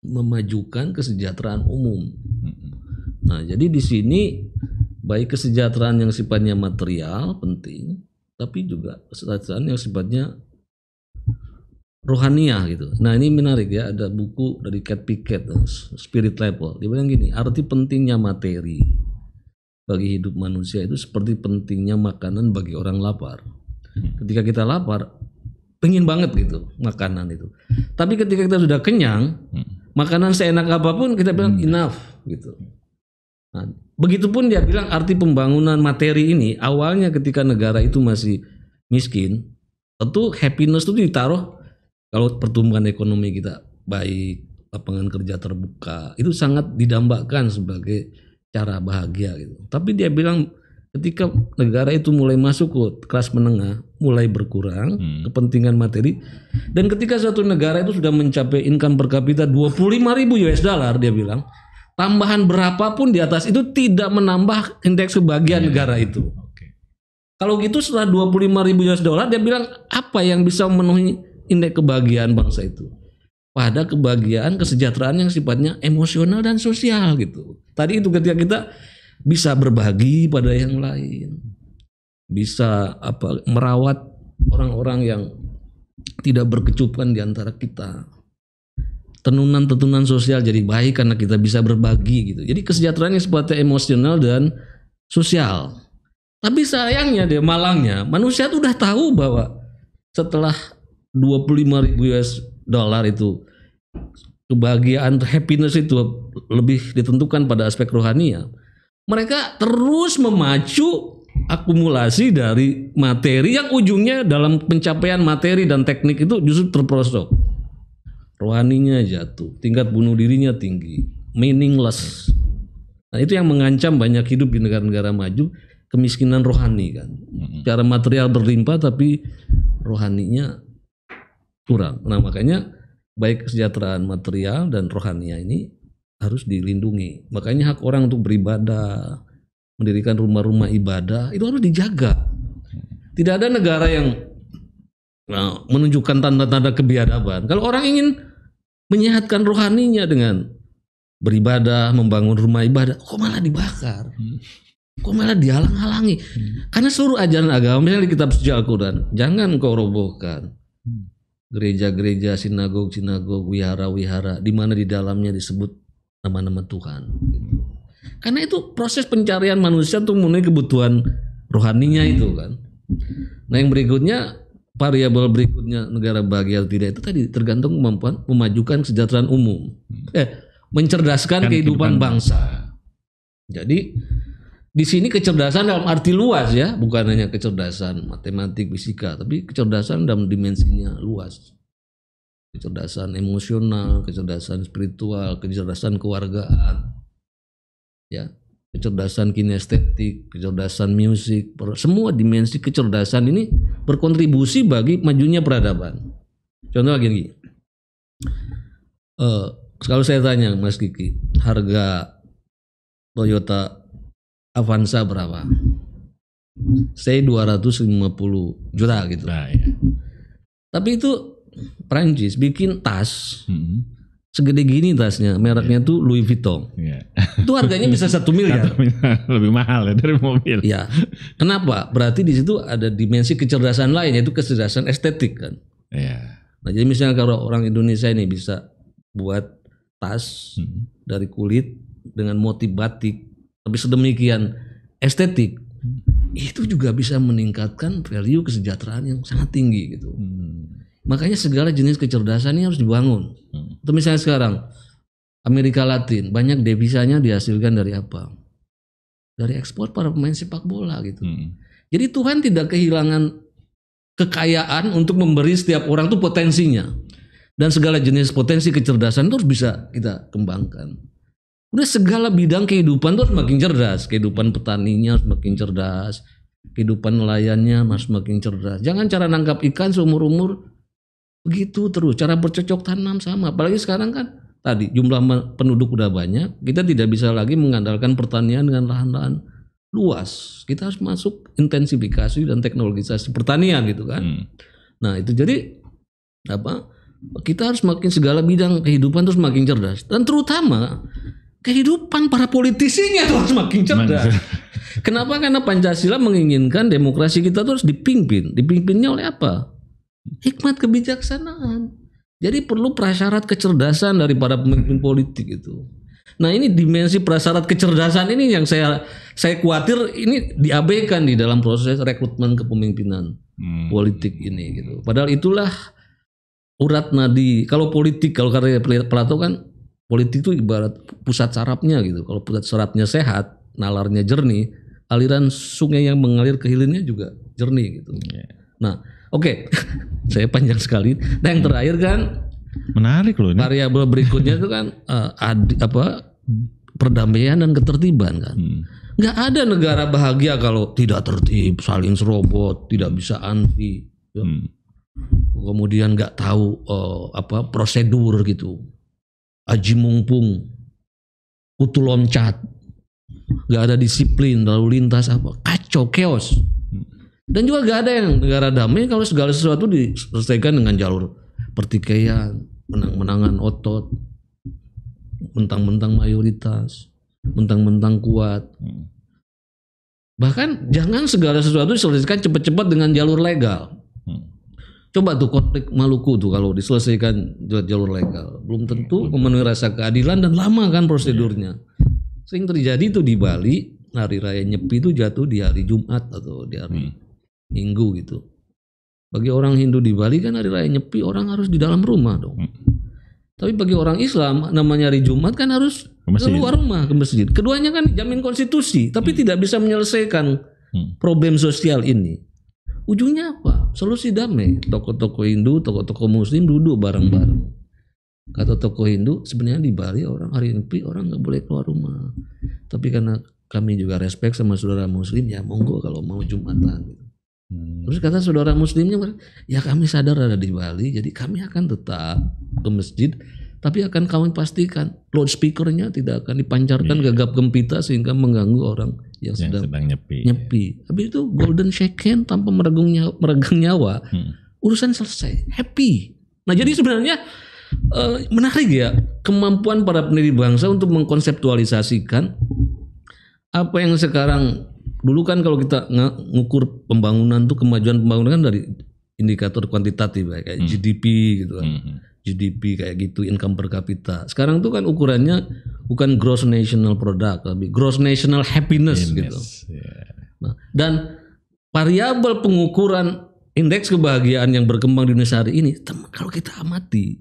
memajukan kesejahteraan umum. Nah, jadi di sini baik kesejahteraan yang sifatnya material penting, tapi juga kesejahteraan yang sifatnya rohaniah gitu. Nah, ini menarik ya, ada buku dari Cat Pickett, Spirit Level. Dia bilang gini, arti pentingnya materi bagi hidup manusia itu seperti pentingnya makanan bagi orang lapar. Ketika kita lapar, pengen banget gitu makanan itu. Tapi ketika kita sudah kenyang, makanan seenak apapun kita bilang enough gitu. Nah, begitupun dia bilang arti pembangunan materi ini awalnya ketika negara itu masih miskin, tentu happiness itu ditaruh kalau pertumbuhan ekonomi kita baik, lapangan kerja terbuka, itu sangat didambakan sebagai cara bahagia gitu. Tapi dia bilang ketika negara itu mulai masuk ke kelas menengah, mulai berkurang kepentingan materi, dan ketika suatu negara itu sudah mencapai income per kapita 25.000 US dollar, dia bilang tambahan berapapun di atas itu tidak menambah indeks kebahagiaan negara itu. Kalau gitu setelah 25.000 US dollar, dia bilang apa yang bisa memenuhi indeks kebahagiaan bangsa itu? Pada kebahagiaan, kesejahteraan yang sifatnya emosional dan sosial gitu. Tadi itu ketika kita bisa berbagi pada yang lain, bisa merawat orang-orang yang tidak berkecupuan di antara kita. Tenunan-tenunan sosial jadi baik karena kita bisa berbagi gitu. Jadi kesejahteraan yang sifatnya emosional dan sosial. Tapi sayangnya malangnya manusia tuh udah tahu bahwa setelah 25.000 US dollar itu kebahagiaan, happiness itu lebih ditentukan pada aspek rohania. Mereka terus memacu akumulasi dari materi yang ujungnya dalam pencapaian materi dan teknik itu justru terperosok. Rohaninya jatuh, tingkat bunuh dirinya tinggi, meaningless. Nah, itu yang mengancam banyak hidup di negara-negara maju, kemiskinan rohani kan. Cara material berlimpah tapi rohaninya kurang. Nah, makanya baik kesejahteraan material dan rohania ini harus dilindungi. Makanya hak orang untuk beribadah, mendirikan rumah-rumah ibadah itu harus dijaga. Tidak ada negara yang menunjukkan tanda-tanda kebiadaban. Kalau orang ingin menyehatkan rohaninya dengan beribadah, membangun rumah ibadah, kok malah dibakar? Kok malah dihalang-halangi? Karena seluruh ajaran agama, misalnya di kitab suci Al-Quran, jangan kau robohkan gereja-gereja, sinagog-sinagog, wihara-wihara, di mana di dalamnya disebut nama-nama Tuhan. Karena itu proses pencarian manusia untuk memenuhi kebutuhan rohaninya itu kan. Nah, yang berikutnya, variabel berikutnya negara bahagia atau tidak itu tadi tergantung kemampuan memajukan kesejahteraan umum, mencerdaskan kehidupan bangsa. Jadi di sini kecerdasan dalam arti luas ya, bukan hanya kecerdasan matematik, fisika, tapi kecerdasan dalam dimensinya luas. Kecerdasan emosional, kecerdasan spiritual, kecerdasan kewargaan, ya, kecerdasan kinestetik, kecerdasan musik, semua dimensi kecerdasan ini berkontribusi bagi majunya peradaban. Contoh gini, kalau saya tanya Mas Kiki, harga Toyota Avanza berapa? Saya 250 juta gitu. Nah, ya. Tapi itu Prancis bikin tas segede gini tasnya, mereknya tuh Louis Vuitton. Itu harganya bisa 1 miliar. Lebih mahal ya dari mobil. Ya. Kenapa? Berarti di situ ada dimensi kecerdasan lain, yaitu kecerdasan estetik kan. Ya. Nah, jadi misalnya kalau orang Indonesia ini bisa buat tas dari kulit dengan motif batik, tapi sedemikian estetik, itu juga bisa meningkatkan value kesejahteraan yang sangat tinggi gitu. Makanya segala jenis kecerdasan ini harus dibangun. Atau misalnya sekarang Amerika Latin banyak devisanya dihasilkan dari apa? Dari ekspor para pemain sepak bola gitu. Jadi Tuhan tidak kehilangan kekayaan untuk memberi setiap orang tuh potensinya. Dan segala jenis potensi kecerdasan itu harus bisa kita kembangkan. Udah segala bidang kehidupan tuh harus makin cerdas. Kehidupan petaninya harus makin cerdas. Kehidupan nelayannya harus makin cerdas. Jangan cara nangkap ikan seumur-umur begitu terus. Cara bercocok tanam sama. Apalagi sekarang kan tadi jumlah penduduk udah banyak. Kita tidak bisa lagi mengandalkan pertanian dengan lahan-lahan luas. Kita harus masuk intensifikasi dan teknologisasi pertanian gitu kan. Nah itu jadi apa? Kita harus makin segala bidang kehidupan terus makin cerdas. Dan terutama kehidupan para politisinya harus makin cerdas. Kenapa? Karena Pancasila menginginkan demokrasi kita terus dipimpin. Dipimpinnya oleh apa? Hikmat kebijaksanaan. Jadi perlu prasyarat kecerdasan dari para pemimpin politik itu. Nah ini dimensi prasyarat kecerdasan ini yang saya khawatir ini diabaikan di dalam proses rekrutmen kepemimpinan politik ini gitu. Padahal itulah urat nadi. Kalau politik, kalau karya Plato kan politik itu ibarat pusat sarafnya gitu. Kalau pusat sarafnya sehat, nalarnya jernih, aliran sungai yang mengalir ke hilirnya juga jernih gitu. Nah, oke. Saya panjang sekali. Nah, yang terakhir kan menarik loh ini. Variabel berikutnya itu kan perdamaian dan ketertiban kan. Nggak ada negara bahagia kalau tidak tertib, saling serobot, tidak bisa anti. Ya. Kemudian nggak tahu prosedur gitu. Aji mumpung, kutu loncat, nggak ada disiplin, lalu lintas kacau, chaos. Dan juga nggak ada yang negara damai kalau segala sesuatu diselesaikan dengan jalur pertikaian, menang-menangan otot, mentang-mentang mayoritas, mentang-mentang kuat. Bahkan jangan segala sesuatu diselesaikan cepat-cepat dengan jalur legal. Coba tuh konflik Maluku tuh kalau diselesaikan jalur legal, belum tentu memenuhi rasa keadilan dan lama kan prosedurnya. Sering terjadi tuh di Bali, hari raya Nyepi itu jatuh di hari Jumat atau di hari Minggu gitu. Bagi orang Hindu di Bali kan hari raya Nyepi orang harus di dalam rumah dong. Tapi bagi orang Islam namanya hari Jumat kan harus keluar rumah ke masjid. Keduanya kan dijamin konstitusi, tapi tidak bisa menyelesaikan problem sosial ini. Ujungnya apa? Solusi damai. Tokoh-tokoh Hindu, tokoh-tokoh Muslim duduk bareng-bareng. Kata tokoh Hindu, sebenarnya di Bali orang hari Nyepi orang nggak boleh keluar rumah. Tapi karena kami juga respect sama saudara Muslim, ya monggo kalau mau Jumatan. Terus kata saudara Muslimnya, ya kami sadar ada di Bali, jadi kami akan tetap ke masjid, tapi akan kami pastikan loudspeakernya tidak akan dipancarkan gagap gempita sehingga mengganggu orang yang sedang nyepi. Habis itu golden shake hand tanpa meregang nyawa, urusan selesai, happy. Nah jadi sebenarnya menarik ya kemampuan para pendiri bangsa untuk mengkonseptualisasikan apa yang sekarang. Dulu kan kalau kita ngukur pembangunan tuh kemajuan pembangunan kan dari indikator kuantitatif kayak GDP gitu kan. GDP kayak gitu, income per kapita. Sekarang tuh kan ukurannya bukan gross national product tapi gross national happiness gitu. Nah, dan variabel pengukuran indeks kebahagiaan yang berkembang di Indonesia hari ini, kalau kita amati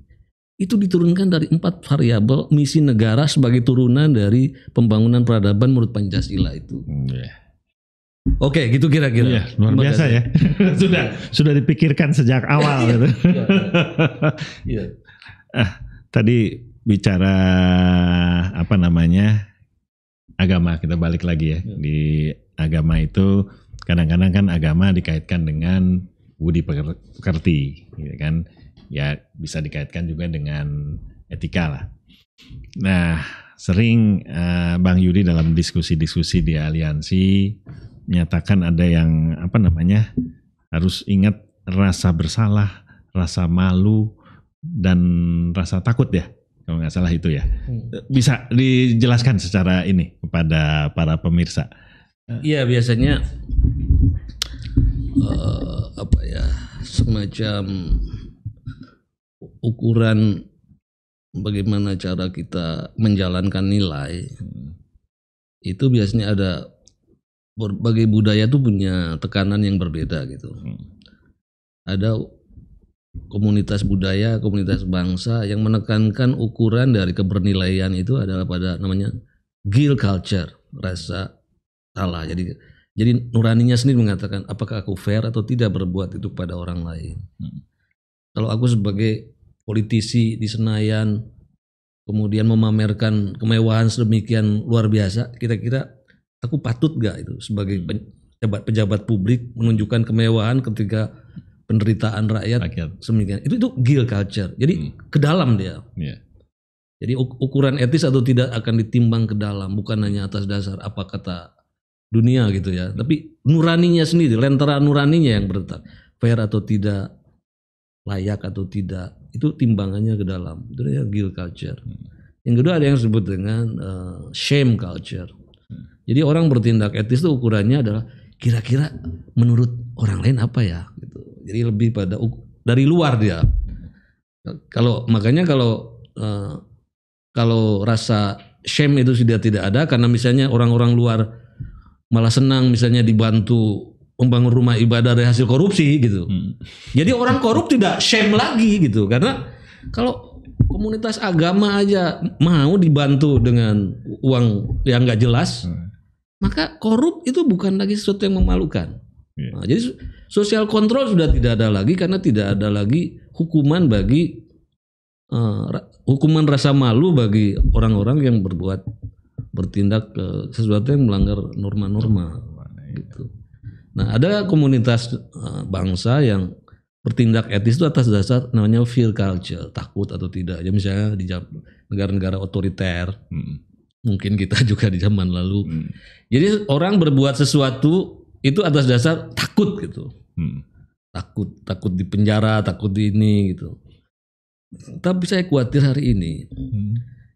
itu diturunkan dari 4 variabel misi negara sebagai turunan dari pembangunan peradaban menurut Pancasila itu. Oke, gitu kira-kira. Iya, luar biasa ya. sudah dipikirkan sejak awal gitu. Iya. Tadi bicara agama, kita balik lagi ya. Di agama itu kadang-kadang kan agama dikaitkan dengan budi pekerti, gitu kan. Ya bisa dikaitkan juga dengan etika lah. Nah, sering Bang Yudi dalam diskusi-diskusi di aliansi menyatakan ada yang harus ingat rasa bersalah, rasa malu, dan rasa takut ya, kalau nggak salah itu ya. Bisa dijelaskan secara ini kepada para pemirsa? Iya biasanya semacam ukuran bagaimana cara kita menjalankan nilai itu biasanya ada. Berbagai budaya tuh punya tekanan yang berbeda gitu. Ada komunitas budaya, komunitas bangsa yang menekankan ukuran dari kebernilaian itu adalah pada namanya guilt culture, rasa salah. Jadi Jadi nuraninya sendiri mengatakan apakah aku fair atau tidak berbuat itu kepada orang lain. Kalau aku sebagai politisi di Senayan kemudian memamerkan kemewahan sedemikian luar biasa, kira-kira aku patut gak itu sebagai pejabat publik menunjukkan kemewahan ketika penderitaan rakyat sedemikian. Itu guilt culture. Jadi ke dalam dia. Jadi ukuran etis atau tidak akan ditimbang ke dalam, bukan hanya atas dasar apa kata dunia gitu ya, tapi nuraninya sendiri, lentera nuraninya yang berdetak, fair atau tidak, layak atau tidak, itu timbangannya ke dalam. Itu ya guilt culture. Yang kedua ada yang disebut dengan shame culture. Jadi orang bertindak etis itu ukurannya adalah kira-kira menurut orang lain apa ya gitu. Jadi lebih pada dari luar dia. Makanya kalau rasa shame itu sudah tidak ada karena misalnya orang-orang luar malah senang misalnya dibantu membangun rumah ibadah dari hasil korupsi gitu. Jadi orang korup tidak shame lagi gitu, karena kalau komunitas agama aja mau dibantu dengan uang yang nggak jelas, maka korup itu bukan lagi sesuatu yang memalukan. Nah, jadi sosial kontrol sudah tidak ada lagi karena tidak ada lagi hukuman bagi hukuman rasa malu bagi orang-orang yang bertindak sesuatu yang melanggar norma-norma gitu. Nah, ada komunitas bangsa yang bertindak etis itu atas dasar namanya fear culture, takut atau tidak. Ya misalnya di negara-negara otoriter, mungkin kita juga di zaman lalu. Jadi orang berbuat sesuatu itu atas dasar takut gitu. Takut di penjara, takut di ini gitu. Tapi saya khawatir hari ini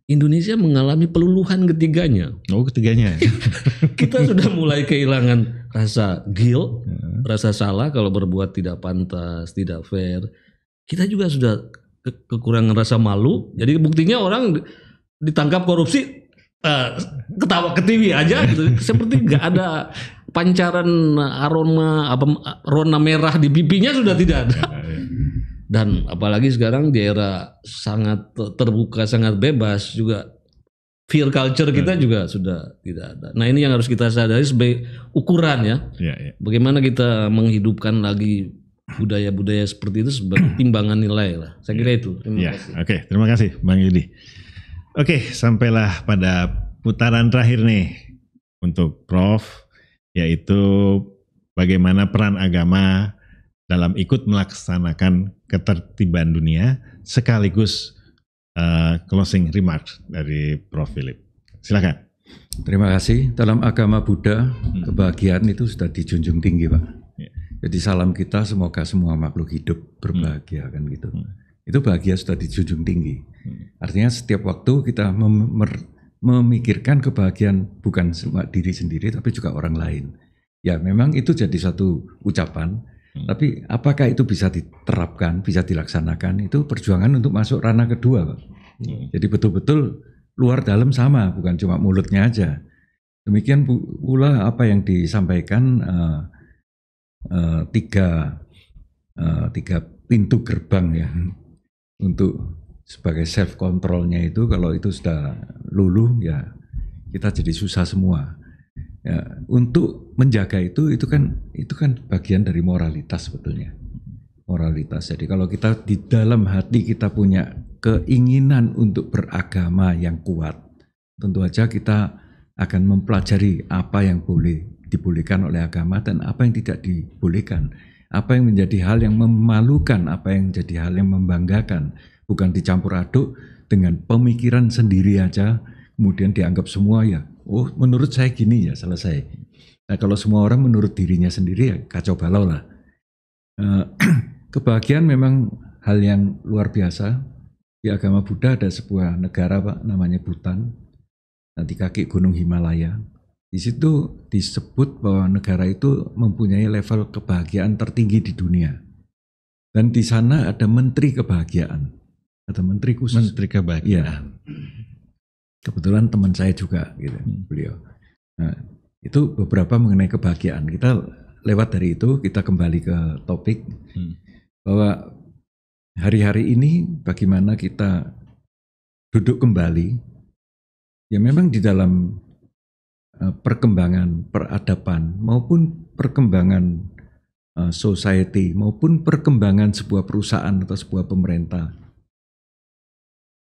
Indonesia mengalami peluluhan ketiganya. Oh, ketiganya. Kita sudah mulai kehilangan rasa guilt, rasa salah kalau berbuat tidak pantas, tidak fair. Kita juga sudah kekurangan rasa malu. Jadi buktinya orang ditangkap korupsi ketawa ke TV aja gitu. Seperti nggak ada pancaran aroma merah di pipinya sudah tidak ada. Dan apalagi sekarang di era sangat terbuka, sangat bebas juga, fear culture kita juga sudah tidak ada. Nah ini yang harus kita sadari sebagai ukuran ya. Bagaimana kita menghidupkan lagi budaya-budaya seperti itu sebagai timbangan nilai lah. Saya kira itu. Terima kasih. Oke, terima kasih Bang Yudi. Oke, sampailah pada putaran terakhir nih untuk Prof, yaitu bagaimana peran agama dalam ikut melaksanakan ketertiban dunia, sekaligus closing remarks dari Prof. Philip. Silakan. Terima kasih. Dalam agama Buddha, kebahagiaan itu sudah dijunjung tinggi, Pak. Jadi salam kita semoga semua makhluk hidup berbahagia kan gitu. Itu bahagia sudah dijunjung tinggi. Artinya setiap waktu kita memikirkan kebahagiaan bukan cuma diri sendiri tapi juga orang lain. Ya memang itu jadi satu ucapan. Tapi apakah itu bisa diterapkan, bisa dilaksanakan, itu perjuangan untuk masuk ranah kedua, Pak. Jadi betul-betul luar dalam sama, bukan cuma mulutnya aja. Demikian pula apa yang disampaikan tiga pintu gerbang ya untuk sebagai self controlnya itu, kalau itu sudah luluh ya kita jadi susah semua. Ya, untuk menjaga itu kan bagian dari moralitas sebetulnya. Moralitas. Jadi kalau kita di dalam hati kita punya keinginan untuk beragama yang kuat, tentu saja kita akan mempelajari apa yang boleh dibolehkan oleh agama dan apa yang tidak dibolehkan. Apa yang menjadi hal yang memalukan, apa yang menjadi hal yang membanggakan, bukan dicampur aduk dengan pemikiran sendiri aja, kemudian dianggap semua ya. Oh, menurut saya gini ya, selesai. Nah, kalau semua orang menurut dirinya sendiri ya kacau balau lah. Kebahagiaan memang hal yang luar biasa. Di agama Buddha ada sebuah negara, Pak, namanya Bhutan. Nah, di kaki gunung Himalaya. Di situ disebut bahwa negara itu mempunyai level kebahagiaan tertinggi di dunia. Dan di sana ada menteri kebahagiaan. Ada menteri khusus. Menteri kebahagiaan. Ya. Kebetulan teman saya juga gitu, beliau. Nah, itu beberapa mengenai kebahagiaan. Kita lewat dari itu, kita kembali ke topik bahwa hari-hari ini bagaimana kita duduk kembali. Ya memang di dalam perkembangan peradaban maupun perkembangan society maupun perkembangan sebuah perusahaan atau sebuah pemerintah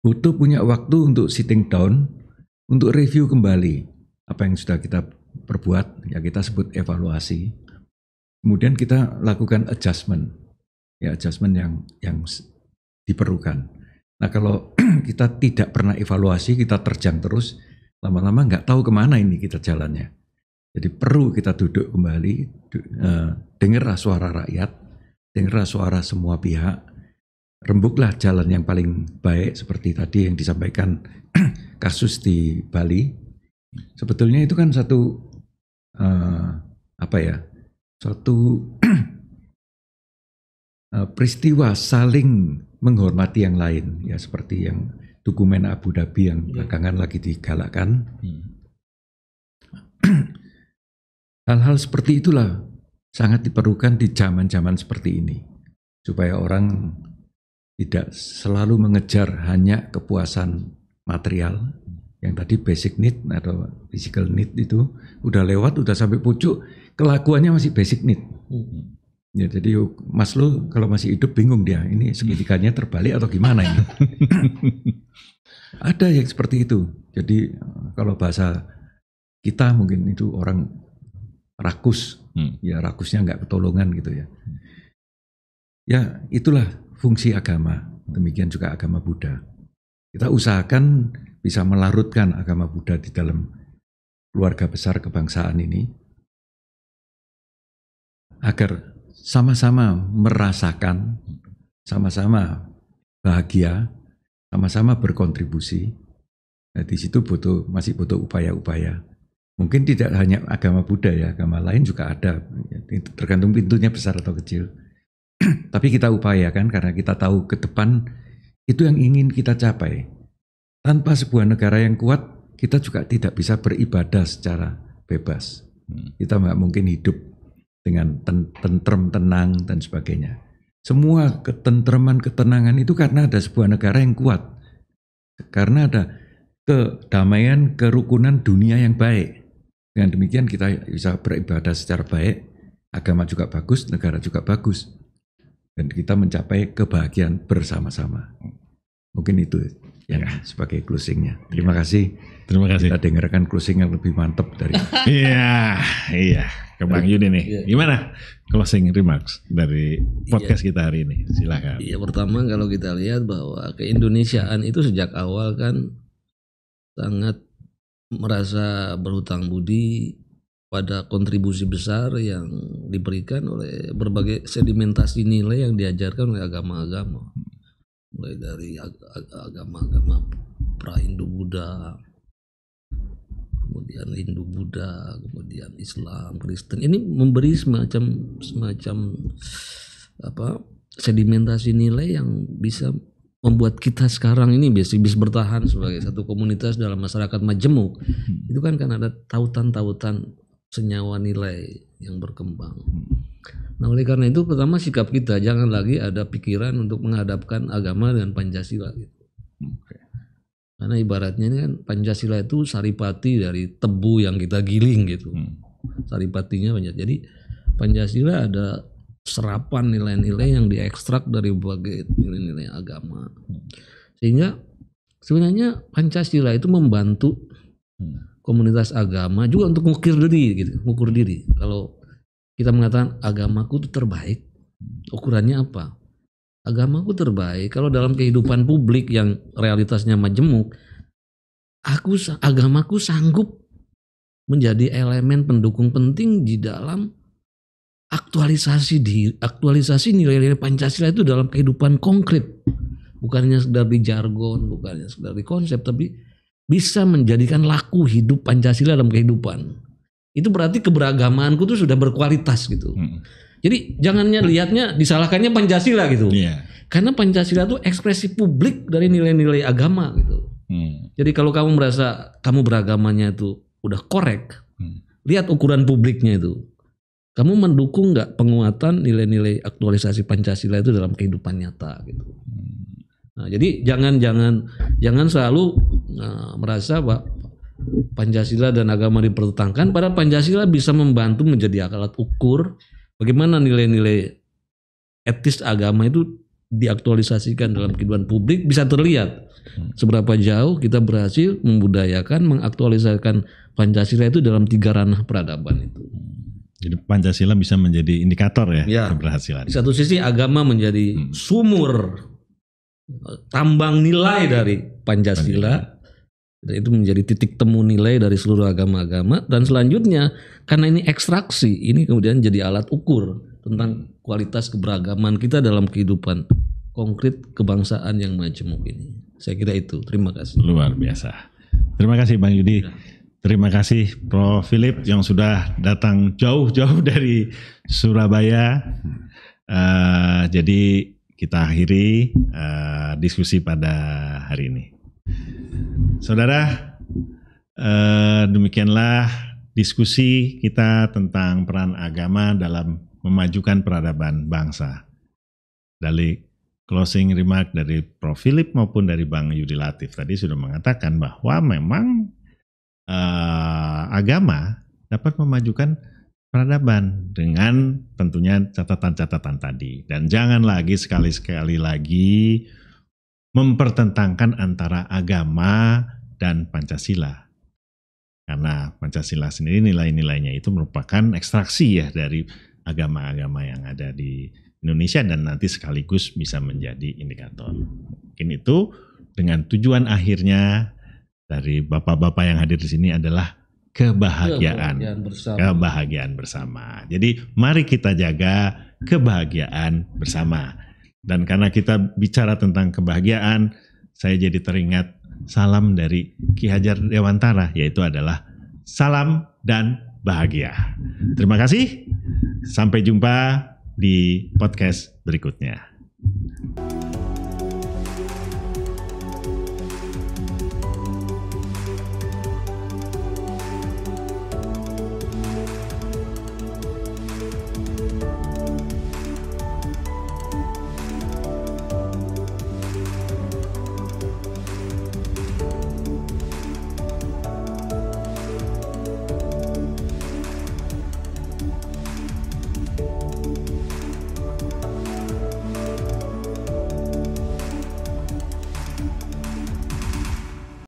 butuh punya waktu untuk sitting down, untuk review kembali apa yang sudah kita perbuat, ya kita sebut evaluasi. Kemudian kita lakukan adjustment, ya adjustment yang diperlukan. Nah kalau kita tidak pernah evaluasi, kita terjang terus, lama-lama nggak tahu kemana ini kita jalannya. Jadi perlu kita duduk kembali, dengarlah suara rakyat, dengarlah suara semua pihak, rembuklah jalan yang paling baik seperti tadi yang disampaikan kasus di Bali. Sebetulnya itu kan satu suatu peristiwa saling menghormati yang lain, ya seperti yang dokumen Abu Dhabi yang belakangan lagi digalakkan. Hal-hal seperti itulah sangat diperlukan di zaman-zaman seperti ini, supaya orang tidak selalu mengejar hanya kepuasan material, yang tadi basic need atau physical need itu udah lewat, udah sampai pucuk, kelakuannya masih basic need. Ya, jadi Maslow kalau masih hidup bingung dia, ini segitiganya terbalik atau gimana ini? Ada yang seperti itu. Jadi kalau bahasa kita mungkin itu orang rakus, ya rakusnya nggak ketolongan gitu ya. Ya itulah fungsi agama, demikian juga agama Buddha. Kita usahakan bisa melarutkan agama Buddha di dalam keluarga besar kebangsaan ini, agar sama-sama merasakan, sama-sama bahagia, sama-sama berkontribusi. Nah, di situ masih butuh upaya-upaya. Mungkin tidak hanya agama Buddha ya, agama lain juga ada, tergantung pintunya besar atau kecil. Tapi kita upayakan karena kita tahu ke depan itu yang ingin kita capai. Tanpa sebuah negara yang kuat, kita juga tidak bisa beribadah secara bebas. Kita nggak mungkin hidup dengan tentrem, tenang, dan sebagainya. Semua ketentraman, ketenangan itu karena ada sebuah negara yang kuat. Karena ada kedamaian, kerukunan dunia yang baik. Dengan demikian kita bisa beribadah secara baik, agama juga bagus, negara juga bagus. Dan kita mencapai kebahagiaan bersama-sama. Mungkin itu yang sebagai closingnya. Terima kasih. Terima kasih. Kita dengarkan closing yang lebih mantap dari Iya. Ke Bang Yudi nih. Gimana closing remarks dari podcast kita hari ini? Silakan. Iya, pertama kalau kita lihat bahwa keindonesiaan itu sejak awal kan sangat merasa berhutang budi pada kontribusi besar yang diberikan oleh berbagai sedimentasi nilai yang diajarkan oleh agama-agama. Mulai dari agama-agama pra-Hindu-Buddha, kemudian Hindu-Buddha, kemudian Islam, Kristen. Ini memberi semacam sedimentasi nilai yang bisa membuat kita sekarang ini bisa bertahan sebagai satu komunitas dalam masyarakat majemuk. Itu kan ada tautan-tautan senyawa nilai yang berkembang. Nah, oleh karena itu pertama sikap kita jangan lagi ada pikiran untuk menghadapkan agama dengan Pancasila gitu. Karena ibaratnya ini kan Pancasila itu saripati dari tebu yang kita giling gitu. Saripatinya banyak. Jadi Pancasila ada serapan nilai-nilai yang diekstrak dari berbagai nilai-nilai agama. Sehingga sebenarnya Pancasila itu membantu komunitas agama juga untuk mengukur diri. Kalau kita mengatakan agamaku itu terbaik, ukurannya apa? Agamaku terbaik kalau dalam kehidupan publik yang realitasnya majemuk, agamaku sanggup menjadi elemen pendukung penting di dalam aktualisasi nilai-nilai Pancasila itu dalam kehidupan konkret. Bukannya sekedar di jargon, bukannya sekedar di konsep, tapi bisa menjadikan laku hidup Pancasila dalam kehidupan. Itu berarti keberagamaanku itu sudah berkualitas gitu. Jadi jangannya lihatnya disalahkannya Pancasila gitu. Karena Pancasila itu ekspresi publik dari nilai-nilai agama gitu. Jadi kalau kamu merasa kamu beragamanya itu udah korek, lihat ukuran publiknya itu. Kamu mendukung nggak penguatan nilai-nilai aktualisasi Pancasila itu dalam kehidupan nyata gitu. Nah, jadi jangan selalu merasa bahwa Pancasila dan agama dipertentangkan, padahal Pancasila bisa membantu menjadi alat ukur bagaimana nilai-nilai etis agama itu diaktualisasikan dalam kehidupan publik, bisa terlihat seberapa jauh kita berhasil membudayakan, mengaktualisasikan Pancasila itu dalam 3 ranah peradaban itu. Jadi Pancasila bisa menjadi indikator ya keberhasilan. Di satu sisi agama menjadi sumur tambang nilai dari Pancasila. Dan itu menjadi titik temu nilai dari seluruh agama-agama. Dan selanjutnya karena ini ekstraksi, ini kemudian jadi alat ukur tentang kualitas keberagaman kita dalam kehidupan konkret kebangsaan yang majemuk ini. Saya kira itu. Terima kasih. Luar biasa. Terima kasih Bang Yudi. Terima kasih Prof. Philip yang sudah datang jauh-jauh dari Surabaya. Jadi kita akhiri diskusi pada hari ini. Saudara, demikianlah diskusi kita tentang peran agama dalam memajukan peradaban bangsa. Dari closing remark dari Prof. Philip maupun dari Bang Yudi Latif tadi sudah mengatakan bahwa memang agama dapat memajukan peradaban dengan tentunya catatan-catatan tadi. Dan jangan lagi sekali-sekali lagi mempertentangkan antara agama dan Pancasila. Karena Pancasila sendiri nilai-nilainya itu merupakan ekstraksi ya dari agama-agama yang ada di Indonesia dan nanti sekaligus bisa menjadi indikator. Mungkin itu dengan tujuan akhirnya dari bapak-bapak yang hadir di sini adalah kebahagiaan bersama. Jadi mari kita jaga kebahagiaan bersama. Dan karena kita bicara tentang kebahagiaan, saya jadi teringat salam dari Ki Hajar Dewantara, yaitu adalah salam dan bahagia. Terima kasih. Sampai jumpa di podcast berikutnya.